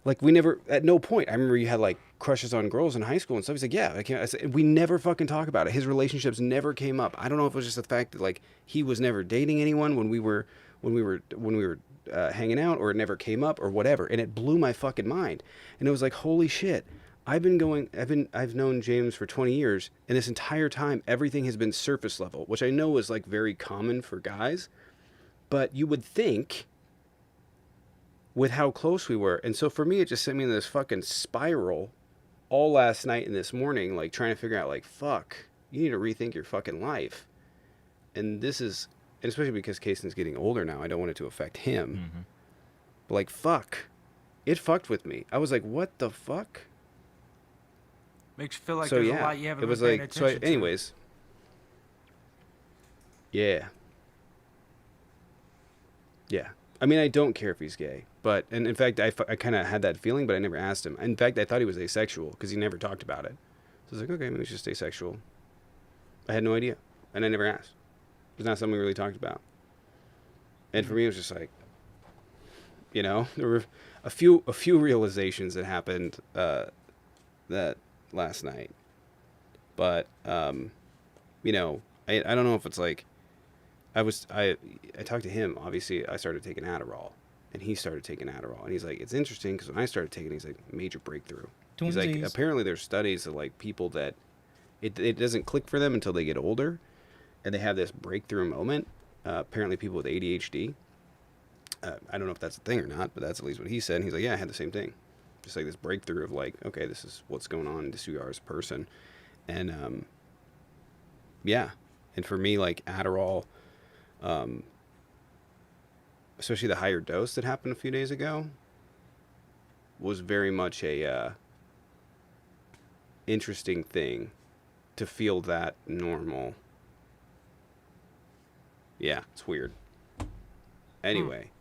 Like, we never, at no point. I remember you had like crushes on girls in high school and stuff. He's like, yeah, I said, we never fucking talk about it. His relationships never came up. I don't know if it was just the fact that like he was never dating anyone when we were hanging out, or it never came up, or whatever. And it blew my fucking mind. And it was like, holy shit. I've known James for 20 years, and this entire time, everything has been surface level, which I know is like very common for guys, but you would think with how close we were. And so for me, it just sent me in this fucking spiral all last night and this morning, like trying to figure out like, fuck, you need to rethink your fucking life. And this is, and especially because Kason's getting older now, I don't want it to affect him. Mm-hmm. But like, fuck, it fucked with me. I was like, what the fuck? Makes you feel like So there's yeah, a lot you haven't it was been paying like, so attention to. anyways, yeah. I mean, I don't care if he's gay, but, and in fact, I kind of had that feeling, but I never asked him. In fact, I thought he was asexual because he never talked about it. So I was like, okay, maybe he's just asexual. I had no idea, and I never asked. It's not something we really talked about. And for me, it was just like, you know, there were a few realizations that happened that last night. But you know, I don't know if it's like I talked to him. Obviously, I started taking Adderall, and he started taking Adderall, and he's like, it's interesting because when I started taking it, he's like, major breakthrough. He's like, Twinsies. apparently there's studies of like people that it doesn't click for them until they get older, and they have this breakthrough moment. Apparently, people with ADHD. I don't know if that's a thing or not, but that's at least what he said. And he's like, yeah, I had the same thing. Just like this breakthrough of like, okay, this is what's going on. This is who you are as a person. And yeah. And for me, like Adderall, especially the higher dose that happened a few days ago, was very much a interesting thing to feel that normal. Yeah, it's weird. Anyway,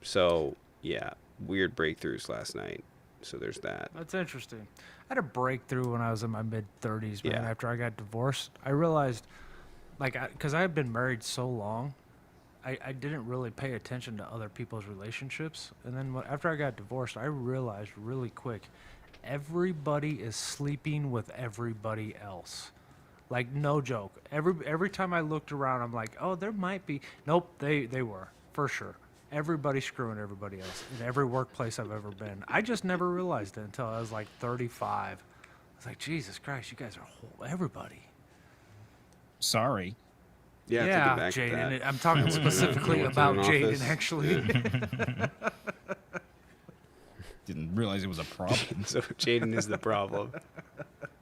so yeah, weird breakthroughs last night. So there's that. That's interesting. I had a breakthrough when I was in my mid-30s, man. Yeah. After I got divorced, I realized, like, because I had been married so long, I didn't really pay attention to other people's relationships. And then after I got divorced, I realized really quick, everybody is sleeping with everybody else. Like, no joke. Every time I looked around, I'm like, oh, there might be. Nope, they were, for sure. Everybody screwing everybody else in every workplace I've ever been. I just never realized it until I was like 35. I was like, Jesus Christ, you guys are everybody. Sorry. Yeah, thinking back to that. Jaden. I'm talking specifically What's about in an Jaden, office? actually. Didn't realize it was a problem. So Jaden is the problem.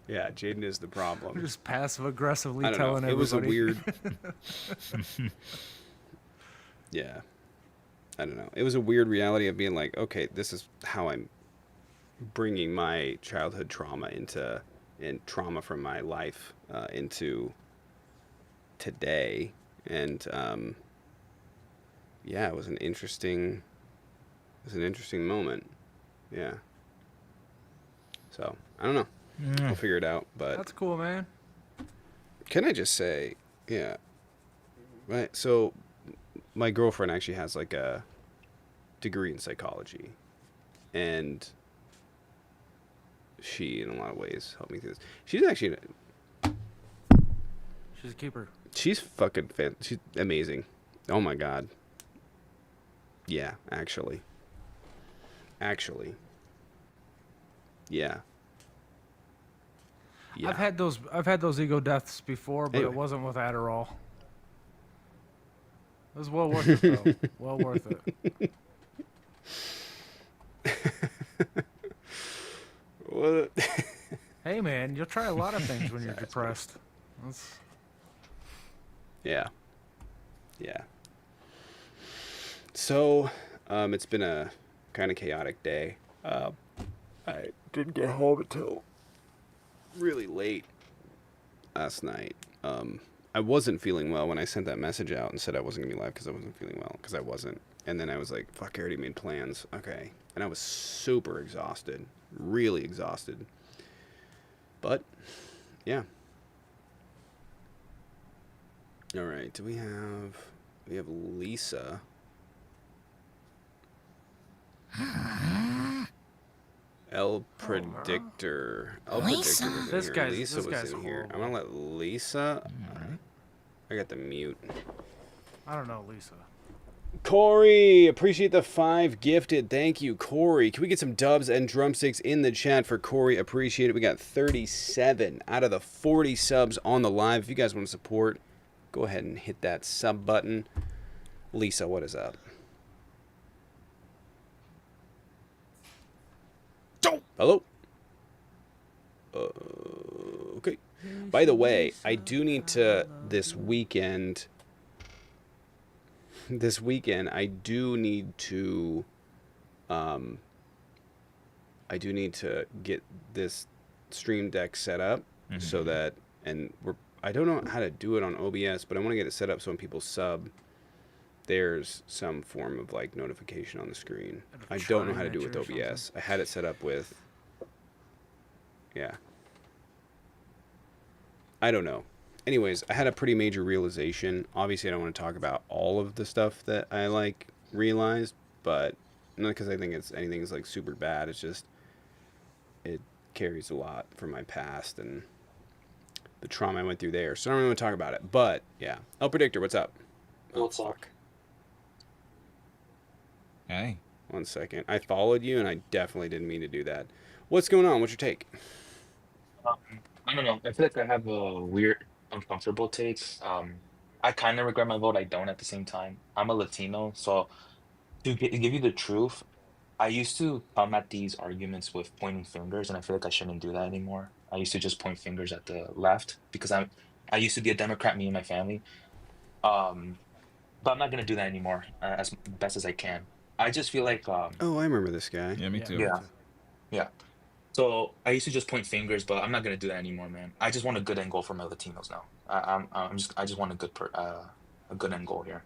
Yeah, Jaden is the problem. Just passive aggressively I don't telling know. everybody. It was a weird. Yeah, I don't know. It was a weird reality of being like, okay, this is how I'm bringing my childhood trauma and trauma from my life into today, and yeah, it was an interesting moment. Yeah. So I don't know. We'll figure it out. But That's cool, man. can I just say, yeah, right? So my girlfriend actually has like a degree in psychology, and she, in a lot of ways, helped me through this. She's actually, She's a keeper. she's fucking she's amazing. Oh my god. Yeah, actually. Yeah. Yeah. I've had those ego deaths before, but Anyway. it wasn't with Adderall. It was well worth it though. Well worth it. What? Hey man, you'll try a lot of things when you're depressed. That's... Yeah. So, it's been a kind of chaotic day. I didn't get home until really late last night. I wasn't feeling well when I sent that message out and said I wasn't gonna be live because I wasn't feeling well, because I wasn't. And then I was like, fuck, I already made plans. Okay. And I was super exhausted, really exhausted. But, yeah. All right. We have Lisa. El Predictor. El Lisa. Predictor was in This here. guy's- Lisa this was guy's in here. I'm horrible. gonna let Lisa. I got the mute. I don't know, Lisa. Corey, appreciate the 5 gifted. Thank you, Corey. Can we get some dubs and drumsticks in the chat for Corey? Appreciate it. We got 37 out of the 40 subs on the live. If you guys want to support, go ahead and hit that sub button. Lisa, what is up? Hello? Okay. By the way, I do need to this weekend, I do need to get this Stream Deck set up so that, and I don't know how to do it on OBS, but I want to get it set up so when people sub, there's some form of like notification on the screen. I don't know how to do it with OBS. I had it set up with, yeah. I don't know. Anyways, I had a pretty major realization. Obviously, I don't want to talk about all of the stuff that I like realized, but not because I think anything's like super bad. It's just it carries a lot from my past and the trauma I went through there. So I don't really want to talk about it. But yeah, El Predictor, what's up? What's up? Fuck. Hey. 1 second. I followed you, and I definitely didn't mean to do that. What's going on? What's your take? I don't know. I feel like I have a weird, uncomfortable take. I kind of regret my vote. I don't at the same time. I'm a Latino, so give you the truth, I used to come at these arguments with pointing fingers, and I feel like I shouldn't do that anymore. I used to just point fingers at the left because I used to be a Democrat, me and my family. Um, but I'm not gonna do that anymore, as best as I can. I just feel like Oh, I remember this guy. Yeah, me too. yeah. Yeah. So I used to just point fingers, but I'm not gonna do that anymore, man. I just want a good end goal for my Latinos now. I just want a good end goal here.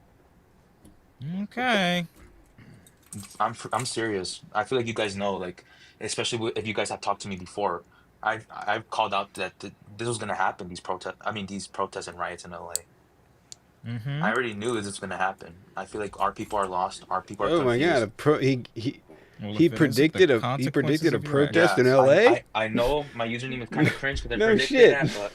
Okay. I'm serious. I feel like you guys know, like, especially if you guys have talked to me before. I've called out that this was gonna happen. These protests and riots in LA. Mm-hmm. I already knew this was gonna happen. I feel like our people are lost. Our people are Oh my confused. God! He predicted a protest in Yeah, LA. I know my username is kind of cringe because I No predicted shit. that,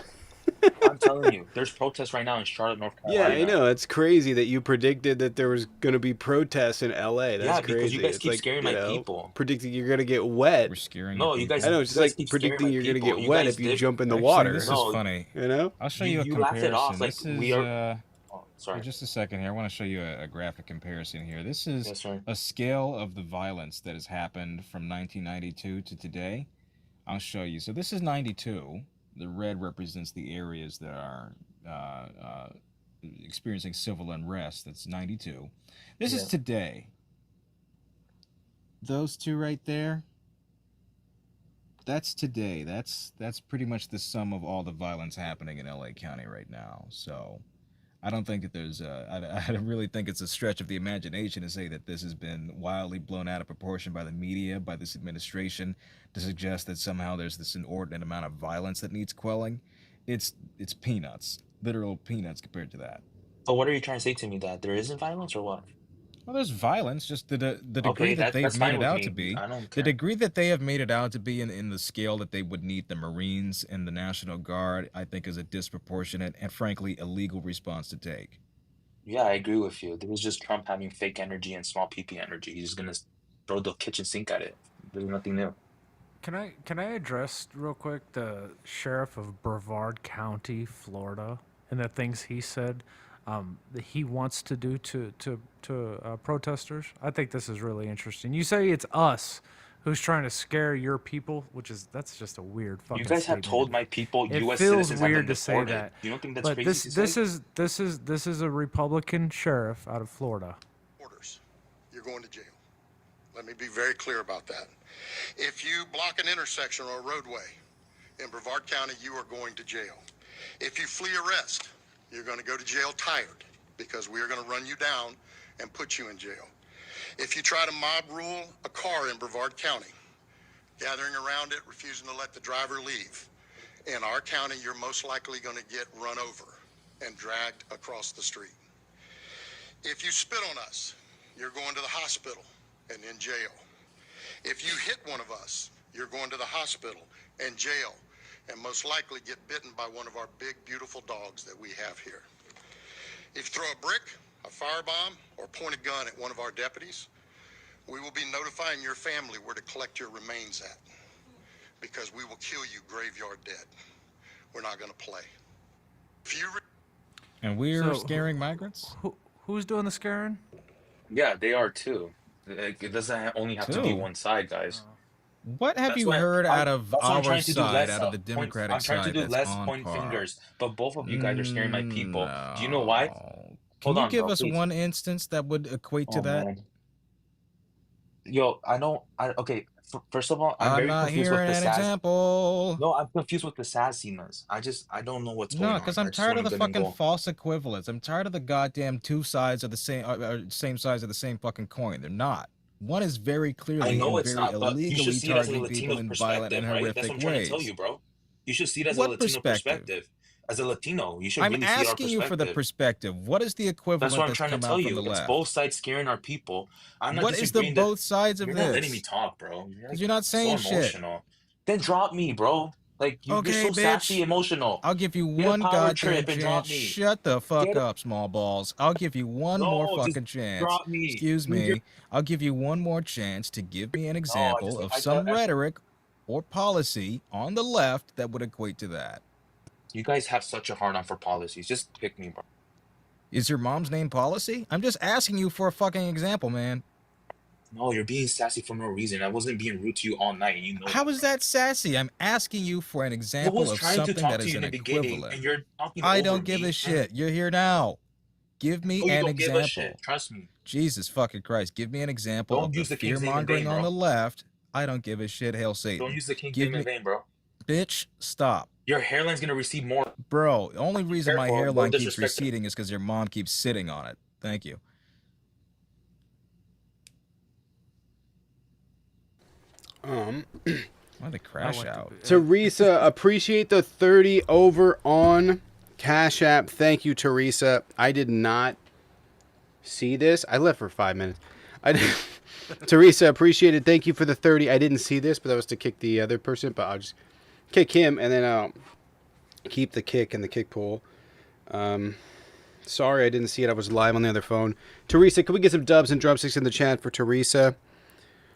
but I'm telling you, there's protests right now in Charlotte, North Yeah, Carolina. I know. It's crazy that you predicted that there was going to be protests in LA. That's Yeah, crazy. because you guys It's keep like, scaring my people. predicting you're going to get wet. We're scaring No, your you people. guys. I know. It's just you guys like keep scaring predicting my you're going to people. get You wet guys if you did- jump in the Actually, water. This No, is funny. You know? I'll show You- you a you comparison. laughed it off, like, This is we are- Oh, sorry. for just a second here. I want to show you a graphic comparison here. This is Yes, sir. a scale of the violence that has happened from 1992 to today. I'll show you. So this is 92. The red represents the areas that are experiencing civil unrest. That's 92. This is Yeah. today. Those two right there. That's today. That's pretty much the sum of all the violence happening in LA County right now. So I don't think that there's I don't really think it's a stretch of the imagination to say that this has been wildly blown out of proportion by the media, by this administration, to suggest that somehow there's this inordinate amount of violence that needs quelling. It's peanuts, literal peanuts compared to that. So what are you trying to say to me, that there isn't violence or what? Well, there's violence, just the degree Okay, that they've that's made fine it with out to me. be. I don't The care. degree that they have made it out to be in the scale that they would need the Marines and the National Guard, I think is a disproportionate and frankly illegal response to take. Yeah, I agree with you. This is just Trump having fake energy and small PP energy. He's just gonna throw the kitchen sink at it. There's nothing new. Can I address real quick the sheriff of Brevard County, Florida, and the things he said that he wants to do to protesters? I think this is really interesting. You say it's us who's trying to scare your people, that's just a weird You fucking guys have told statement. my people It U.S. feels citizens have been weird to say deported. that, You don't think that's but crazy to say? this is a Republican sheriff out of Florida. Orders. You're going to jail. Let me be very clear about that. If you block an intersection or a roadway in Brevard County, you are going to jail. If you flee arrest, you're going to go to jail tired because we are going to run you down and put you in jail. If you try to mob rule a car in Brevard County, gathering around it, refusing to let the driver leave, in our county, you're most likely going to get run over and dragged across the street. If you spit on us, you're going to the hospital and in jail. If you hit one of us, you're going to the hospital and jail, and most likely get bitten by one of our big, beautiful dogs that we have here. If you throw a brick, a firebomb, or point a gun at one of our deputies, we will be notifying your family where to collect your remains at, because we will kill you graveyard dead. We're not going to play. If you And we're So, scaring migrants? Who's doing the scaring? Yeah, they are too. Like, it doesn't only have to be Too? one side, guys. What have That's you why heard out of that's what I'm our trying to do. side, Less out of the point. Democratic I'm trying to side do that's less on point par? fingers, but both of you guys are scaring my people. Do you know why? No. Can Hold you on, give bro, us please. one instance that would equate to Oh that? man, yo, I don't. Okay, first of all, I'm I'm very not confused with hearing the an sass. example. No, I'm confused with the sassiness. I don't know what's No, going because on. I'm I just tired want of to the good and fucking go. false equivalence. I'm tired of the goddamn two sides of the same sides of the same fucking coin. They're not. One is very I clearly know and it's very not, but you should illegally see it as a targeting people Latino in violent perspective, and right? That's what horrific I'm trying to tell ways. you, bro. You should see it as a What Latino perspective? perspective. As a Latino, you should I'm really see our asking you for the perspective. perspective. What is the That's equivalent what I'm that's trying to come tell out from you. the It's both left? sides scaring our people. I'm not What is the disagreeing that both sides of you're not letting me this? talk, bro. You're Because like you're not so saying shit. emotional. Then drop me, bro. Like you're Okay, so sassy, bitch. emotional. I'll give you Get a one power goddamn trip and drop chance. me. Shut the fuck Get a up, small balls. I'll give you one more no, just fucking chance. drop me. Excuse Use your me. I'll give you one more chance to give me an no. example of some rhetoric or policy on the left that would equate to that. You guys have such a hard on for policies. Just pick me, bro. Is your mom's name policy? I'm just asking you for a fucking example, man. No, you're being sassy for no reason. I wasn't being rude to you all night. You know How that, is bro. that sassy? I'm asking you for an I example was of trying to something talk that to is you in an the beginning, equivalent. and you're talking I over don't give me. a shit. You're here now. Give me No, you an don't give a shit. example. Trust me. Jesus fucking Christ. Give me an example Don't of the use the fear king's name in mongering vain, on the bro. left. I don't give a shit. Hail Don't Satan. use the king's Give name in me, vain, bro. bitch, stop. Your hairline's gonna receive more. Bro, the only reason my Careful, hairline don't keeps disrespect me. receding is because your mom keeps sitting on it. Thank you. Why they crash went to out? Teresa, appreciate the 30 over on Cash App. Thank you, Teresa. I did not see this. I left for 5 minutes. Teresa, appreciate it. Thank you for the 30. I didn't see this, but that was to kick the other person. But I'll just kick him, and then I'll keep the kick and the kick pull. Sorry, I didn't see it. I was live on the other phone. Teresa, can we get some dubs and drumsticks in the chat for Teresa?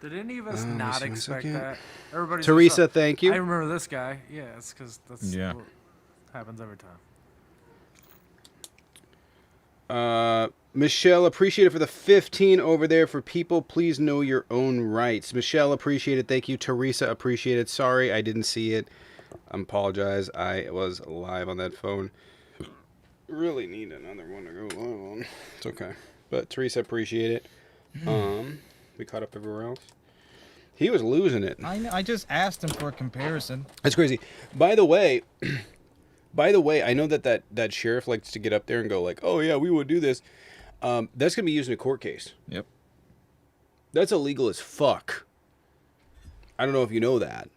Did any of us let me not see one expect second. that? Everybody's Teresa, thank you. I remember this guy. Yeah, it's because that's Yeah. what happens every time. Michelle, appreciate it for the 15 over there. For people, please know your own rights. Michelle, appreciate it. Thank you. Teresa, appreciate it. Sorry, I didn't see it. I apologize. I was live on that phone. Really need another one to go live on. It's okay. But Teresa, appreciate it. We caught up everywhere else. He was losing it. I just asked him for a comparison. That's crazy. By the way, I know that sheriff likes to get up there and go like, "Oh yeah, we would do this." That's gonna be used in a court case. Yep. That's illegal as fuck. I don't know if you know that,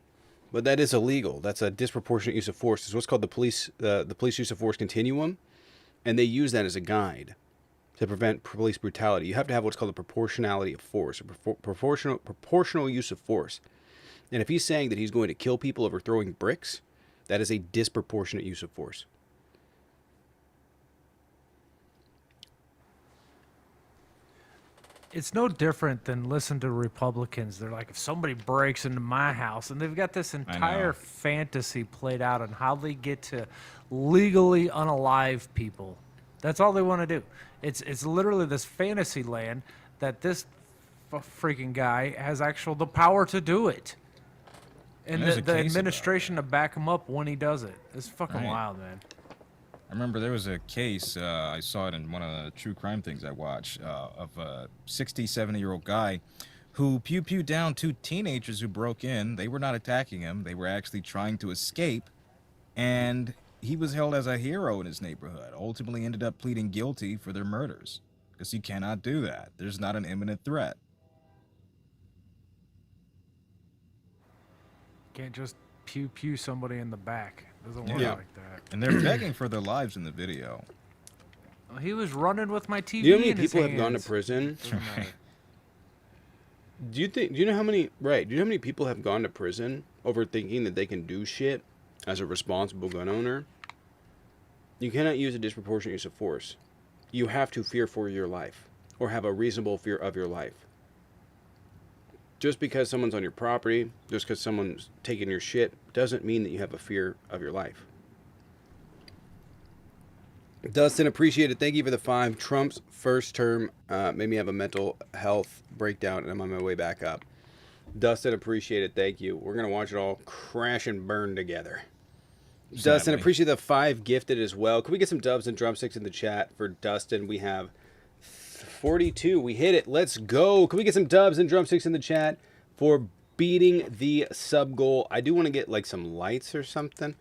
but that is illegal. That's a disproportionate use of force. It's what's called the police use of force continuum, and they use that as a guide to prevent police brutality. You have to have what's called a proportionality of force, or proportional use of force. And if he's saying that he's going to kill people over throwing bricks, that is a disproportionate use of force. It's no different than listen to Republicans. They're like, if somebody breaks into my house, and they've got this entire fantasy played out on how they get to legally unalive people. That's all they want to do. It's literally this fantasy land that this freaking guy has the power to do it. And the administration to back him up when he does it. It's fucking wild, man. I remember there was a case, I saw it in one of the true crime things I watch, of a 60, 70-year-old guy who pew-pewed down 2 teenagers who broke in. They were not attacking him. They were actually trying to escape. And he was held as a hero in his neighborhood. Ultimately ended up pleading guilty for their murders. Because you cannot do that. There's not an imminent threat. Can't just pew somebody in the back. Doesn't work like that. And they're begging for their lives in the video. He was running with my TV. Do you know how many in his people have gone to hands. prison? Doesn't matter. Do you know how many people have gone to prison over thinking that they can do shit as a responsible gun owner? You cannot use a disproportionate use of force. You have to fear for your life, or have a reasonable fear of your life. Just because someone's on your property, just because someone's taking your shit, doesn't mean that you have a fear of your life. Dustin, appreciate it. Thank you for the 5. Trump's first term made me have a mental health breakdown, and I'm on my way back up. Dustin, appreciate it. Thank you. We're going to watch it all crash and burn together. Sadly. Dustin, appreciate the 5 gifted as well. Can we get some dubs and drumsticks in the chat for Dustin? We have 42. We hit it. Let's go. Can we get some dubs and drumsticks in the chat for beating the sub goal? I do want to get like some lights or something.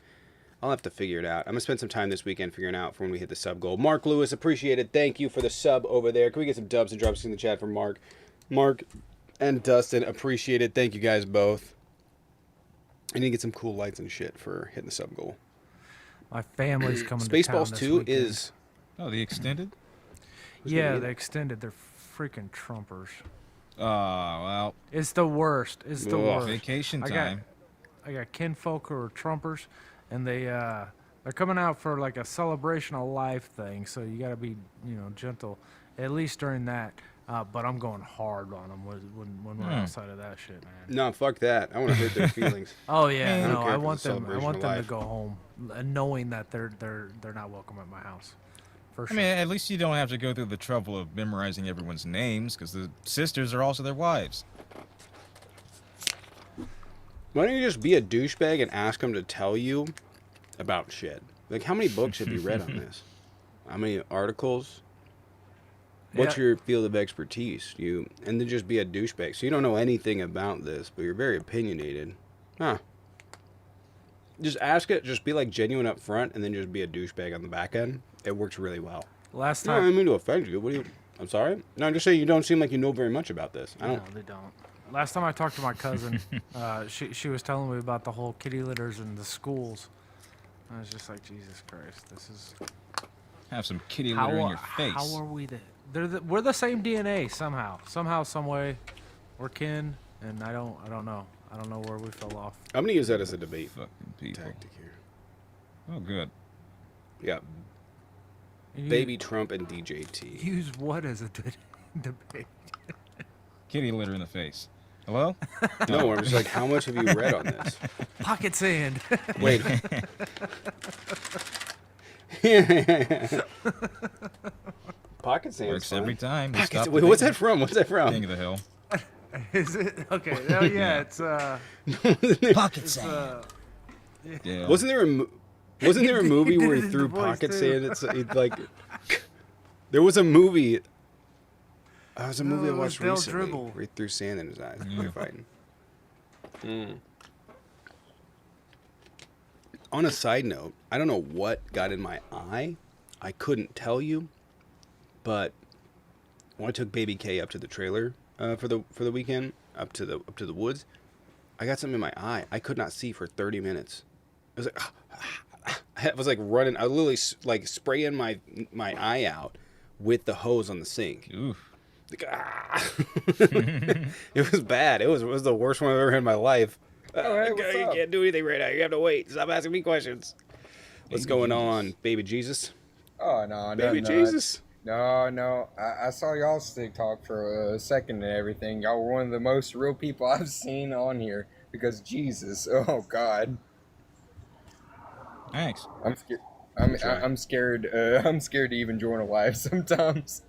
I'll have to figure it out. I'm going to spend some time this weekend figuring out for when we hit the sub goal. Mark Lewis, appreciate it. Thank you for the sub over there. Can we get some dubs and drumsticks in the chat for Mark? Mark and Dustin, appreciate it. Thank you guys both. I need to get some cool lights and shit for hitting the sub goal. My family's coming to town Spaceballs this 2 weekend. is... Oh, the extended? Yeah, they extended. They're freaking Trumpers. Oh, well. It's the worst. It's the worst. Vacation time. I got kinfolk who are Trumpers, and they're coming out for like a celebration of life thing. So you got to be, gentle, at least during that. But I'm going hard on them when we're outside of that shit, man. No, fuck that. I want to hurt their feelings. Oh yeah, don't no, care I if want it's a them. I celebration want of them to life. go home, knowing that they're not welcome at my house. For I sure. mean, at least you don't have to go through the trouble of memorizing everyone's names, because the sisters are also their wives. Why don't you just be a douchebag and ask them to tell you about shit? Like, how many books have you read on this? How many articles? What's your field of expertise? And then just be a douchebag. So you don't know anything about this, but you're very opinionated. Huh. Just ask it. Just be like genuine up front, and then just be a douchebag on the back end. It works really well. Last No, I time, didn't mean to offend you. What do you? I'm sorry. No, I'm just saying you don't seem like you know very much about this. I no, don't. they don't. Last time I talked to my cousin, she was telling me about the whole kitty litters in the schools. I was just like, Jesus Christ, this is Have some kitty litter in your face. How are we we're the same DNA somehow, some way. We're kin, and I don't know. I don't know where we fell off. I'm gonna use that as a debate Fucking people. tactic here. Oh, good. Yeah, baby Trump and DJT. Use what as a debate? Kitty litter in the face. Hello? No, I'm just like, how much have you read on this? Pocket sand. Wait. Pocket sand. Works every time. Pocket, wait, what's that from? What's that from? King of the Hill. Is it okay? Oh yeah, it's Pocket it's Yeah. Wasn't there a movie where he did it in threw the voice, pocket too. sand? It's like there was a movie. It was a movie I it was watched Del recently Dribble. where he threw sand in his eyes. Yeah. Fighting. On a side note, I don't know what got in my eye. I couldn't tell you, but when I took Baby K up to the trailer for the weekend, up to the woods, I got something in my eye. I could not see for 30 minutes. I was like, I was like running. I was literally like spraying my eye out, with the hose on the sink. Oof. Like, ah. It was bad. It was the worst one I've ever had in my life. Oh, hey, what's You up? can't do anything right now. You have to wait. Stop asking me questions. What's Baby going Jesus. on, baby Jesus? Oh, no, Baby no, Jesus. No. I saw y'all stick talk for a second and everything. Y'all were one of the most real people I've seen on here because Jesus. Oh, God. Thanks. I'm scared. Try. I'm scared. I'm scared to even join a live sometimes.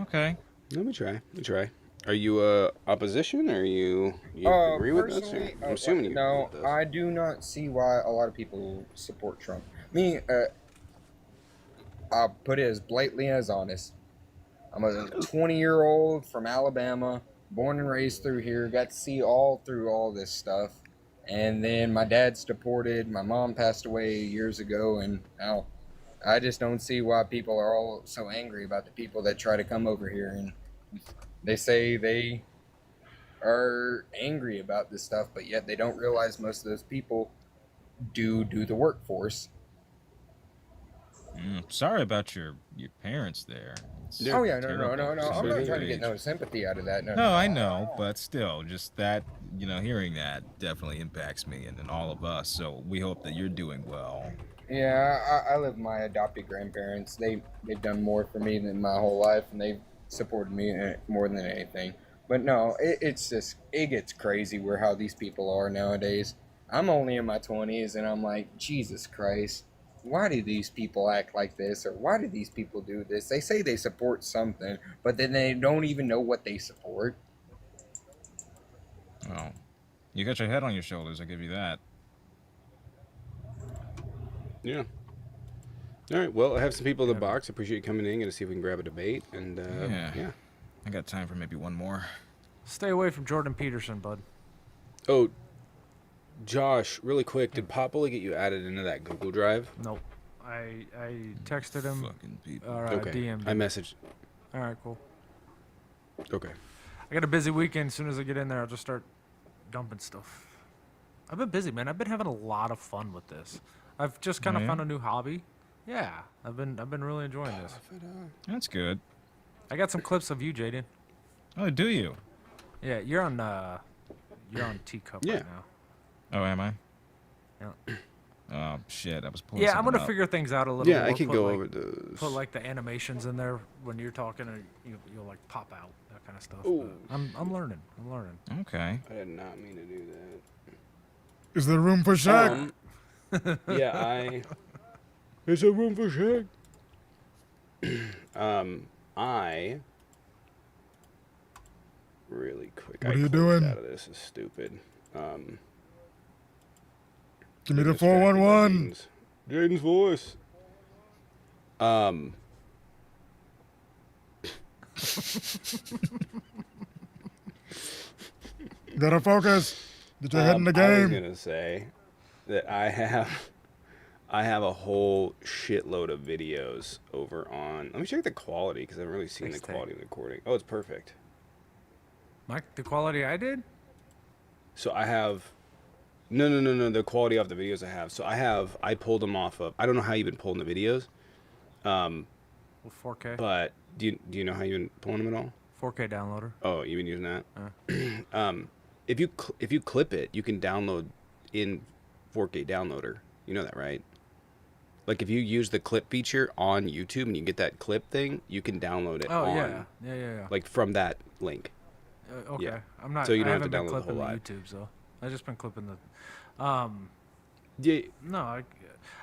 Okay. Let me try. Are you opposition, or you agree with us? Or? Personally, I'm assuming you agree no, with us. I do not see why a lot of people support Trump. Me, I'll put it as blatantly as honest. I'm a 20-year-old from Alabama, born and raised through here, got to see all through all this stuff. And then my dad's deported, my mom passed away years ago, and now I just don't see why people are all so angry about the people that try to come over here. And they say they are angry about this stuff, but yet they don't realize most of those people do the workforce. Sorry about your parents there. Yeah. Oh yeah, Terrible. no. I'm Sorry not to trying to hear. get no sympathy out of that. No, I know, but still, just that, hearing that definitely impacts me and all of us. So we hope that you're doing well. Yeah, I live with my adopted grandparents. They've done more for me than my whole life, and they've supported me more than anything. But no, it's just it gets crazy where how these people are nowadays. I'm only in my 20s, and I'm like, Jesus Christ, why do these people act like this, or why do these people do this? They say they support something, but then they don't even know what they support. Well, you got your head on your shoulders, I'll give you that. Yeah. All right. Well, I have some people in the box. Appreciate you coming in. Going to see if we can grab a debate. And yeah. I got time for maybe one more. Stay away from Jordan Peterson, bud. Oh, Josh, really quick, did Popoli get you added into that Google Drive? Nope. I texted him. Fucking people. Or Okay. DM'd I him. messaged. All right, cool. Okay. I got a busy weekend. As soon as I get in there, I'll just start dumping stuff. I've been busy, man. I've been having a lot of fun with this. I've just kind of yeah? found a new hobby. Yeah, I've been really enjoying this. That's good. I got some clips of you, Jaden. Oh, do you? Yeah, you're on Teacup Yeah. right now. Oh, am I? Yeah. Oh, shit. I was pulling Yeah, I'm something gonna up. figure things out a little. Yeah, more. I can Put, go like, over those. Put like the animations in there when you're talking, and you'll like pop out that kind of stuff. Ooh. But I'm learning. Okay. I did not mean to do that. Is there room for Shaq? Yeah, Is there room for Shaq? I really quick. What I are you closed doing? Out of this is stupid. Give me the distracted by 411. Jaden's voice. Gotta focus. Get your head in the I was game. gonna say that I have a whole shitload of videos over on. Let me check the quality because I haven't really seen Thanks, the Tate. quality of the recording. Oh, it's perfect. Mike, the quality I did. So I have. No. The quality of the videos I have. So I pulled them off of. I don't know how you've been pulling the videos. With 4K. But do you know how you've been pulling them at all? 4K downloader. Oh, you've been using that. If you clip it, you can download in 4K downloader. You know that, right? Like if you use the clip feature on YouTube and you get that clip thing, you can download it. Oh on, yeah. Like from that link. Okay. yeah. I'm not. So you I don't have haven't to been download the clipping whole the lot. YouTubes though. I just been clipping the. Yeah. No.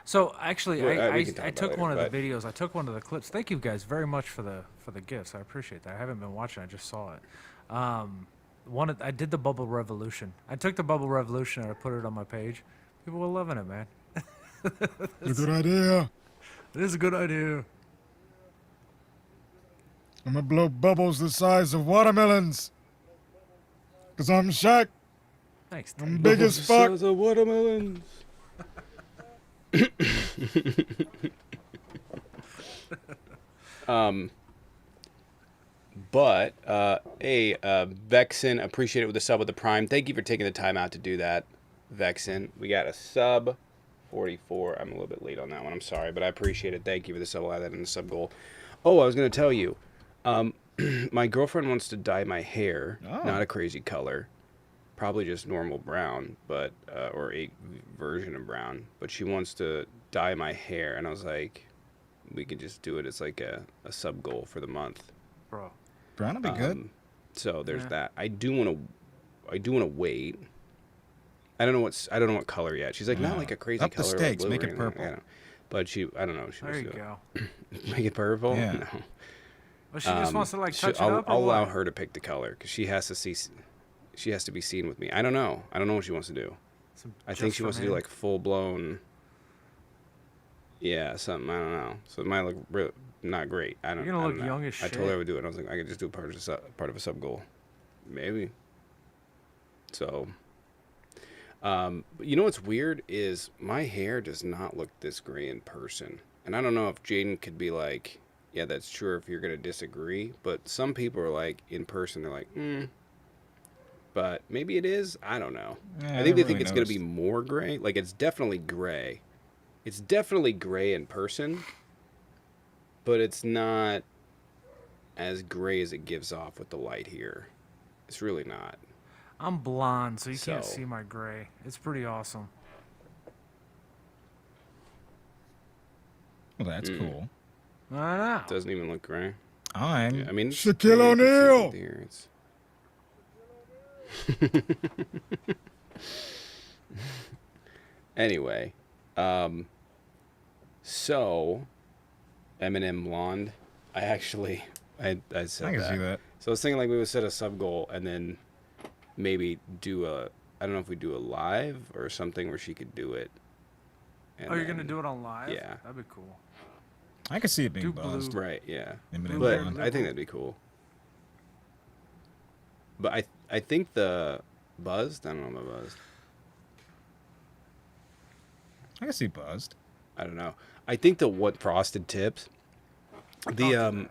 So actually, Well, we can talk I about took later, one of but- the videos. I took one of the clips. Thank you guys very much for the gifts. I appreciate that. I haven't been watching. I just saw it. I did the bubble revolution. I took the bubble revolution and I put it on my page. People were loving it, man. It's a good idea. It is a good idea. I'm gonna blow bubbles the size of watermelons. Cause I'm Shaq. Thanks. I'm Tate. big as fuck. Size of watermelons. But Vexen, appreciate it with the sub with the Prime. Thank you for taking the time out to do that, Vexen. We got a sub 44. I'm a little bit late on that one. I'm sorry, but I appreciate it. Thank you for the sub. I'll add that in the sub goal. Oh, I was going to tell you. My girlfriend wants to dye my hair. Oh. Not a crazy color. Probably just normal brown, but or a version of brown. But she wants to dye my hair, and I was like, we could just do it as like a sub goal for the month. Bro. Brown will be good. So there's Yeah. that. I do want to wait. I don't know what color yet. She's like, not like a crazy Up the color. stakes, blue make or it anything. purple. I don't know. But I don't know. What she There wants you to go. do. Make it purple. Yeah. No. But she just wants to like touch it up. I'll or allow what? her to pick the color because she has to see. She has to be seen with me. I don't know. I don't know what she wants to do. Some I think just she from wants to do him. like full blown. Yeah, something. I don't know. So it might look not great. I don't. You're gonna I look don't know. young as I told her I shit. would do it. And I was like, I could just do part of a sub goal, maybe. So, you know what's weird is my hair does not look this gray in person, and I don't know if Jaden could be like, yeah, that's true if you're gonna disagree, but some people are like in person, they're like, but maybe it is. I don't know. Yeah, I think they I think really it's gonna be noticed. more gray. Like it's definitely gray. It's definitely gray in person, but it's not as gray as it gives off with the light here. It's really not. I'm blonde, so you can't So- see my gray. It's pretty awesome. Well, that's cool. I know. Doesn't even look gray. I'm. Yeah, I mean, it's Shaquille gray, you can see it O'Neal! with here, Anyway, so Eminem blonde. I actually, I said I can that. see that. So I was thinking like we would set a sub goal and then maybe do I don't know if we do a live or something where she could do it. Oh, you're gonna do it on live? Yeah. That'd be cool. I can see it being Do buzzed. blue. Right, yeah. Eminem But blonde. I think that'd be cool. But I think the buzzed, I don't know about buzzed. I can see buzzed. I don't know. I think the what frosted tips. The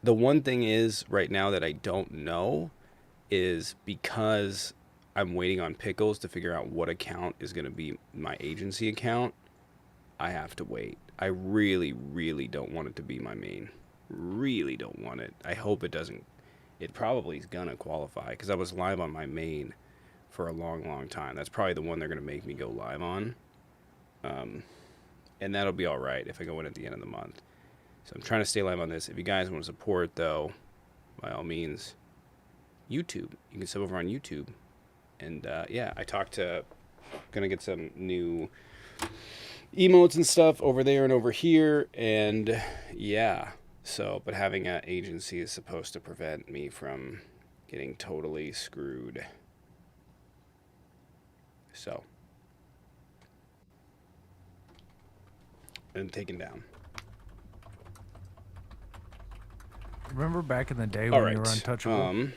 the one thing is right now that I don't know is because I'm waiting on Pickles to figure out what account is going to be my agency account. I have to wait. I really, really don't want it to be my main. Really don't want it. I hope it doesn't. It probably is going to qualify because I was live on my main for a long, long time. That's probably the one they're going to make me go live on. And that'll be all right if I go in at the end of the month. So I'm trying to stay live on this. If you guys want to support, though, by all means, YouTube. You can sub over on YouTube. And, yeah, I talked to... Going to get some new emotes and stuff over there and over here. And, yeah. So, but having an agency is supposed to prevent me from getting totally screwed. So... and taken down. Remember back in the day All when right. you were untouchable?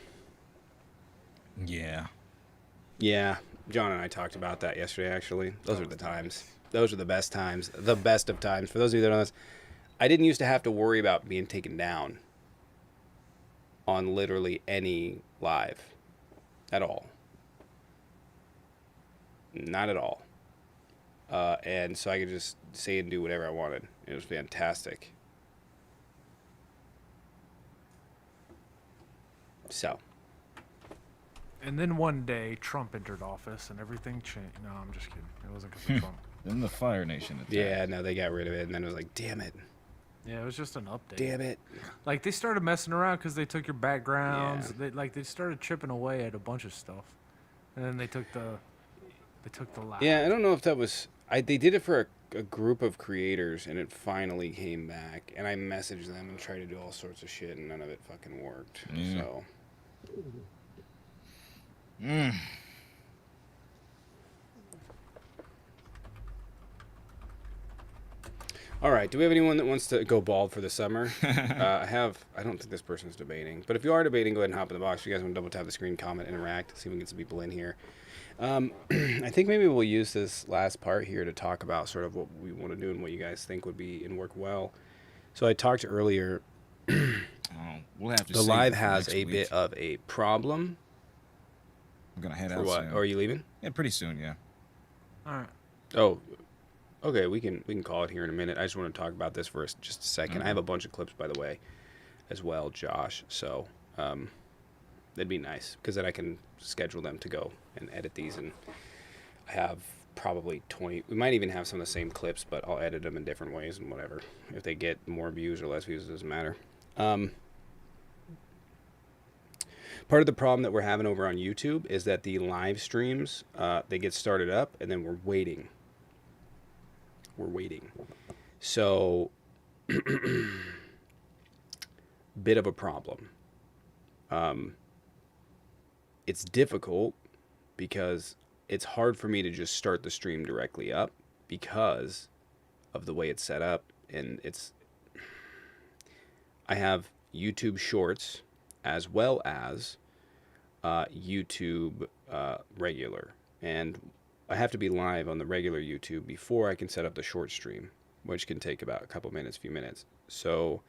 Yeah. Yeah, John and I talked about that yesterday, actually. Those were the times. Those are the best times. The best of times. For those of you that don't know this, I didn't used to have to worry about being taken down on literally any live at all. Not at all. And so I could just say and do whatever I wanted. It was fantastic. So, And then one day, Trump entered office and everything changed. No, I'm just kidding. It wasn't because of Trump. Then the Fire Nation attacked. yeah, no, they got rid of it. And then it was like, damn it. Yeah, it was just an update. Damn it. Like they started messing around because they took your backgrounds. They started chipping away at a bunch of stuff, and then they took the lab. Yeah, I don't know if that was... they did it for a group of creators, and it finally came back. And I messaged them and tried to do all sorts of shit, and none of it fucking worked. Yeah. So... All right. Do we have anyone that wants to go bald for the summer? I don't think this person's debating. But if you are debating, go ahead and hop in the box. If you guys want to double tap the screen, comment, interact, see if we can get some people in here. I think maybe we'll use this last part here to talk about sort of what we want to do and what you guys think would be and work well. So I talked earlier. We'll have to The save live it for has next a week. bit of a problem. I'm gonna head For out what? soon. Or are you leaving? Yeah, pretty soon. Yeah. All right. Oh, okay. We can call it here in a minute. I just want to talk about this for just a second. I have a bunch of clips, by the way, as well, Josh. So that'd be nice because then I can schedule them to go and edit these. And I have probably 20. We might even have some of the same clips, but I'll edit them in different ways and whatever. If they get more views or less views, it doesn't matter. Part of the problem that we're having over on YouTube is that the live streams, they get started up and then we're waiting. So, bit of a problem. It's difficult because it's hard for me to just start the stream directly up because of the way it's set up. And I have YouTube Shorts as well as YouTube regular. And I have to be live on the regular YouTube before I can set up the short stream, which can take about a couple minutes, few minutes. So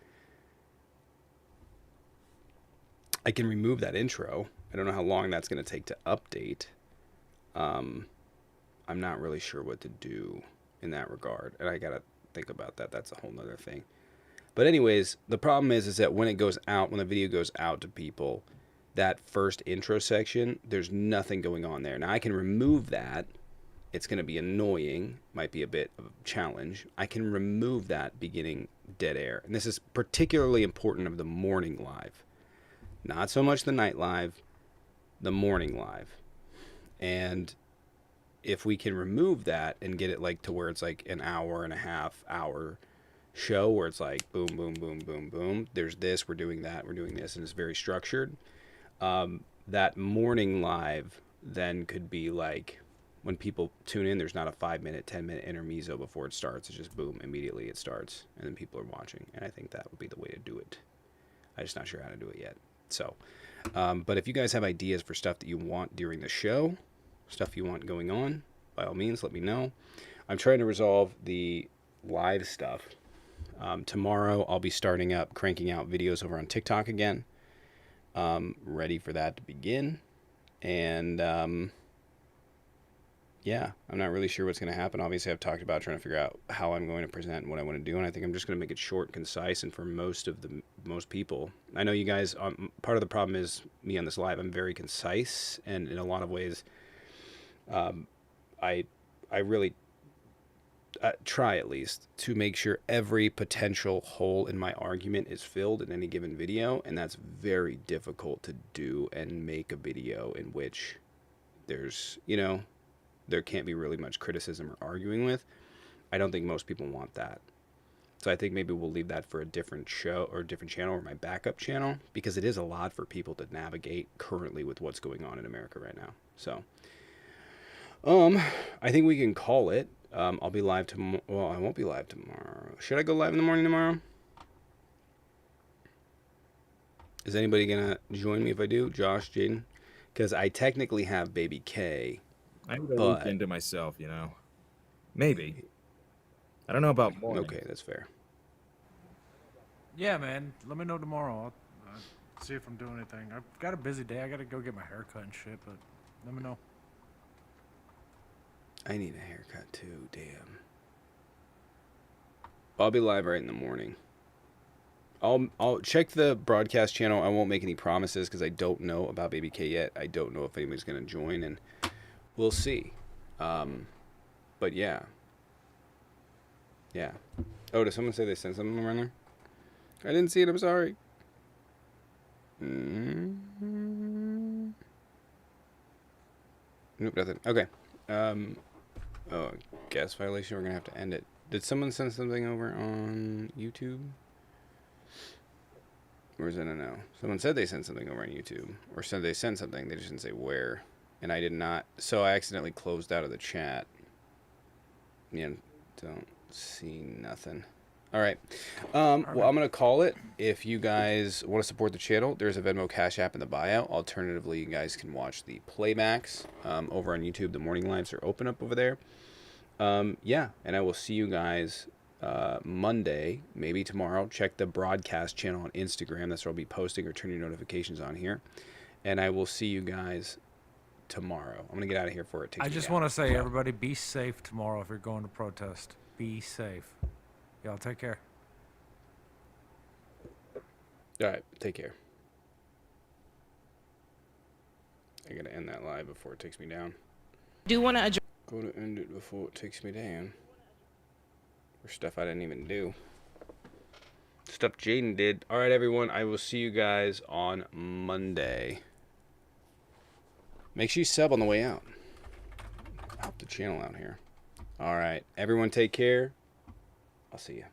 I can remove that intro. I don't know how long that's going to take to update. I'm not really sure what to do in that regard. And I got to think about that. That's a whole nother thing. But anyways, the problem is that when it goes out, when the video goes out to people, that first intro section, there's nothing going on there. Now I can remove that. It's going to be annoying, might be a bit of a challenge. I can remove that beginning dead air. And this is particularly important of the morning live. Not so much the night live, the morning live. And if we can remove that and get it like to where it's like an hour and a half hour show where it's like boom, boom, boom, boom, boom. There's this, we're doing that, we're doing this, and it's very structured. That morning live then could be like when people tune in, there's not a 5-minute, 10-minute intermezzo before it starts. It's just boom, immediately it starts, and then people are watching. And I think that would be the way to do it. I'm just not sure how to do it yet. So, but if you guys have ideas for stuff that you want during the show, stuff you want going on, by all means, let me know. I'm trying to resolve the live stuff. Tomorrow I'll be cranking out videos over on TikTok again. Ready for that to begin. And yeah, I'm not really sure what's going to happen. Obviously, I've talked about trying to figure out how I'm going to present and what I want to do, and I think I'm just going to make it short, concise, and for most people. I know you guys, part of the problem is me on this live, I'm very concise, and in a lot of ways, I really try at least to make sure every potential hole in my argument is filled in any given video, and that's very difficult to do and make a video in which there's, there can't be really much criticism or arguing with. I don't think most people want that. So I think maybe we'll leave that for a different show or a different channel or my backup channel, because it is a lot for people to navigate currently with what's going on in America right now. So I think we can call it. I'll be live tomorrow. Well, I won't be live tomorrow. Should I go live in the morning tomorrow? Is anybody going to join me if I do? Josh, Jaden? Because I technically have Baby K. I have the weekend to myself, Maybe. I don't know about morning. Okay, that's fair. Yeah, man. Let me know tomorrow. I'll see if I'm doing anything. I've got a busy day. I got to go get my hair cut and shit, but let me know. I need a haircut too, damn. I'll be live right in the morning. I'll check the broadcast channel. I won't make any promises because I don't know about Baby K yet. I don't know if anybody's going to join, and we'll see. But yeah. Yeah. Oh, did someone say they sent something around there? I didn't see it. I'm sorry. Nope, nothing. Okay. Oh, guest violation. We're going to have to end it. Did someone send something over on YouTube? Or is it a no? Someone said they sent something over on YouTube. Or said they sent something. They just didn't say where. And I did not. So I accidentally closed out of the chat. Yeah, don't see nothing. All right. Well, I'm going to call it. If you guys want to support the channel, there's a Venmo Cash App in the bio. Alternatively, you guys can watch the playbacks over on YouTube. The morning lives are open up over there. Yeah, and I will see you guys Monday, maybe tomorrow. Check the broadcast channel on Instagram. That's where I'll be posting or turning notifications on here. And I will see you guys tomorrow. I'm gonna get out of here before it takes I me just down. want to say, everybody, be safe tomorrow if you're going to protest. Be safe. Y'all take care. All right, take care. I gotta end that live before it takes me down. Do want to address. Go to end it before it takes me down. For stuff I didn't even do. Stuff Jaden did. All right, everyone. I will see you guys on Monday. Make sure you sub on the way out. Help the channel out here. All right, everyone, take care. I'll see you.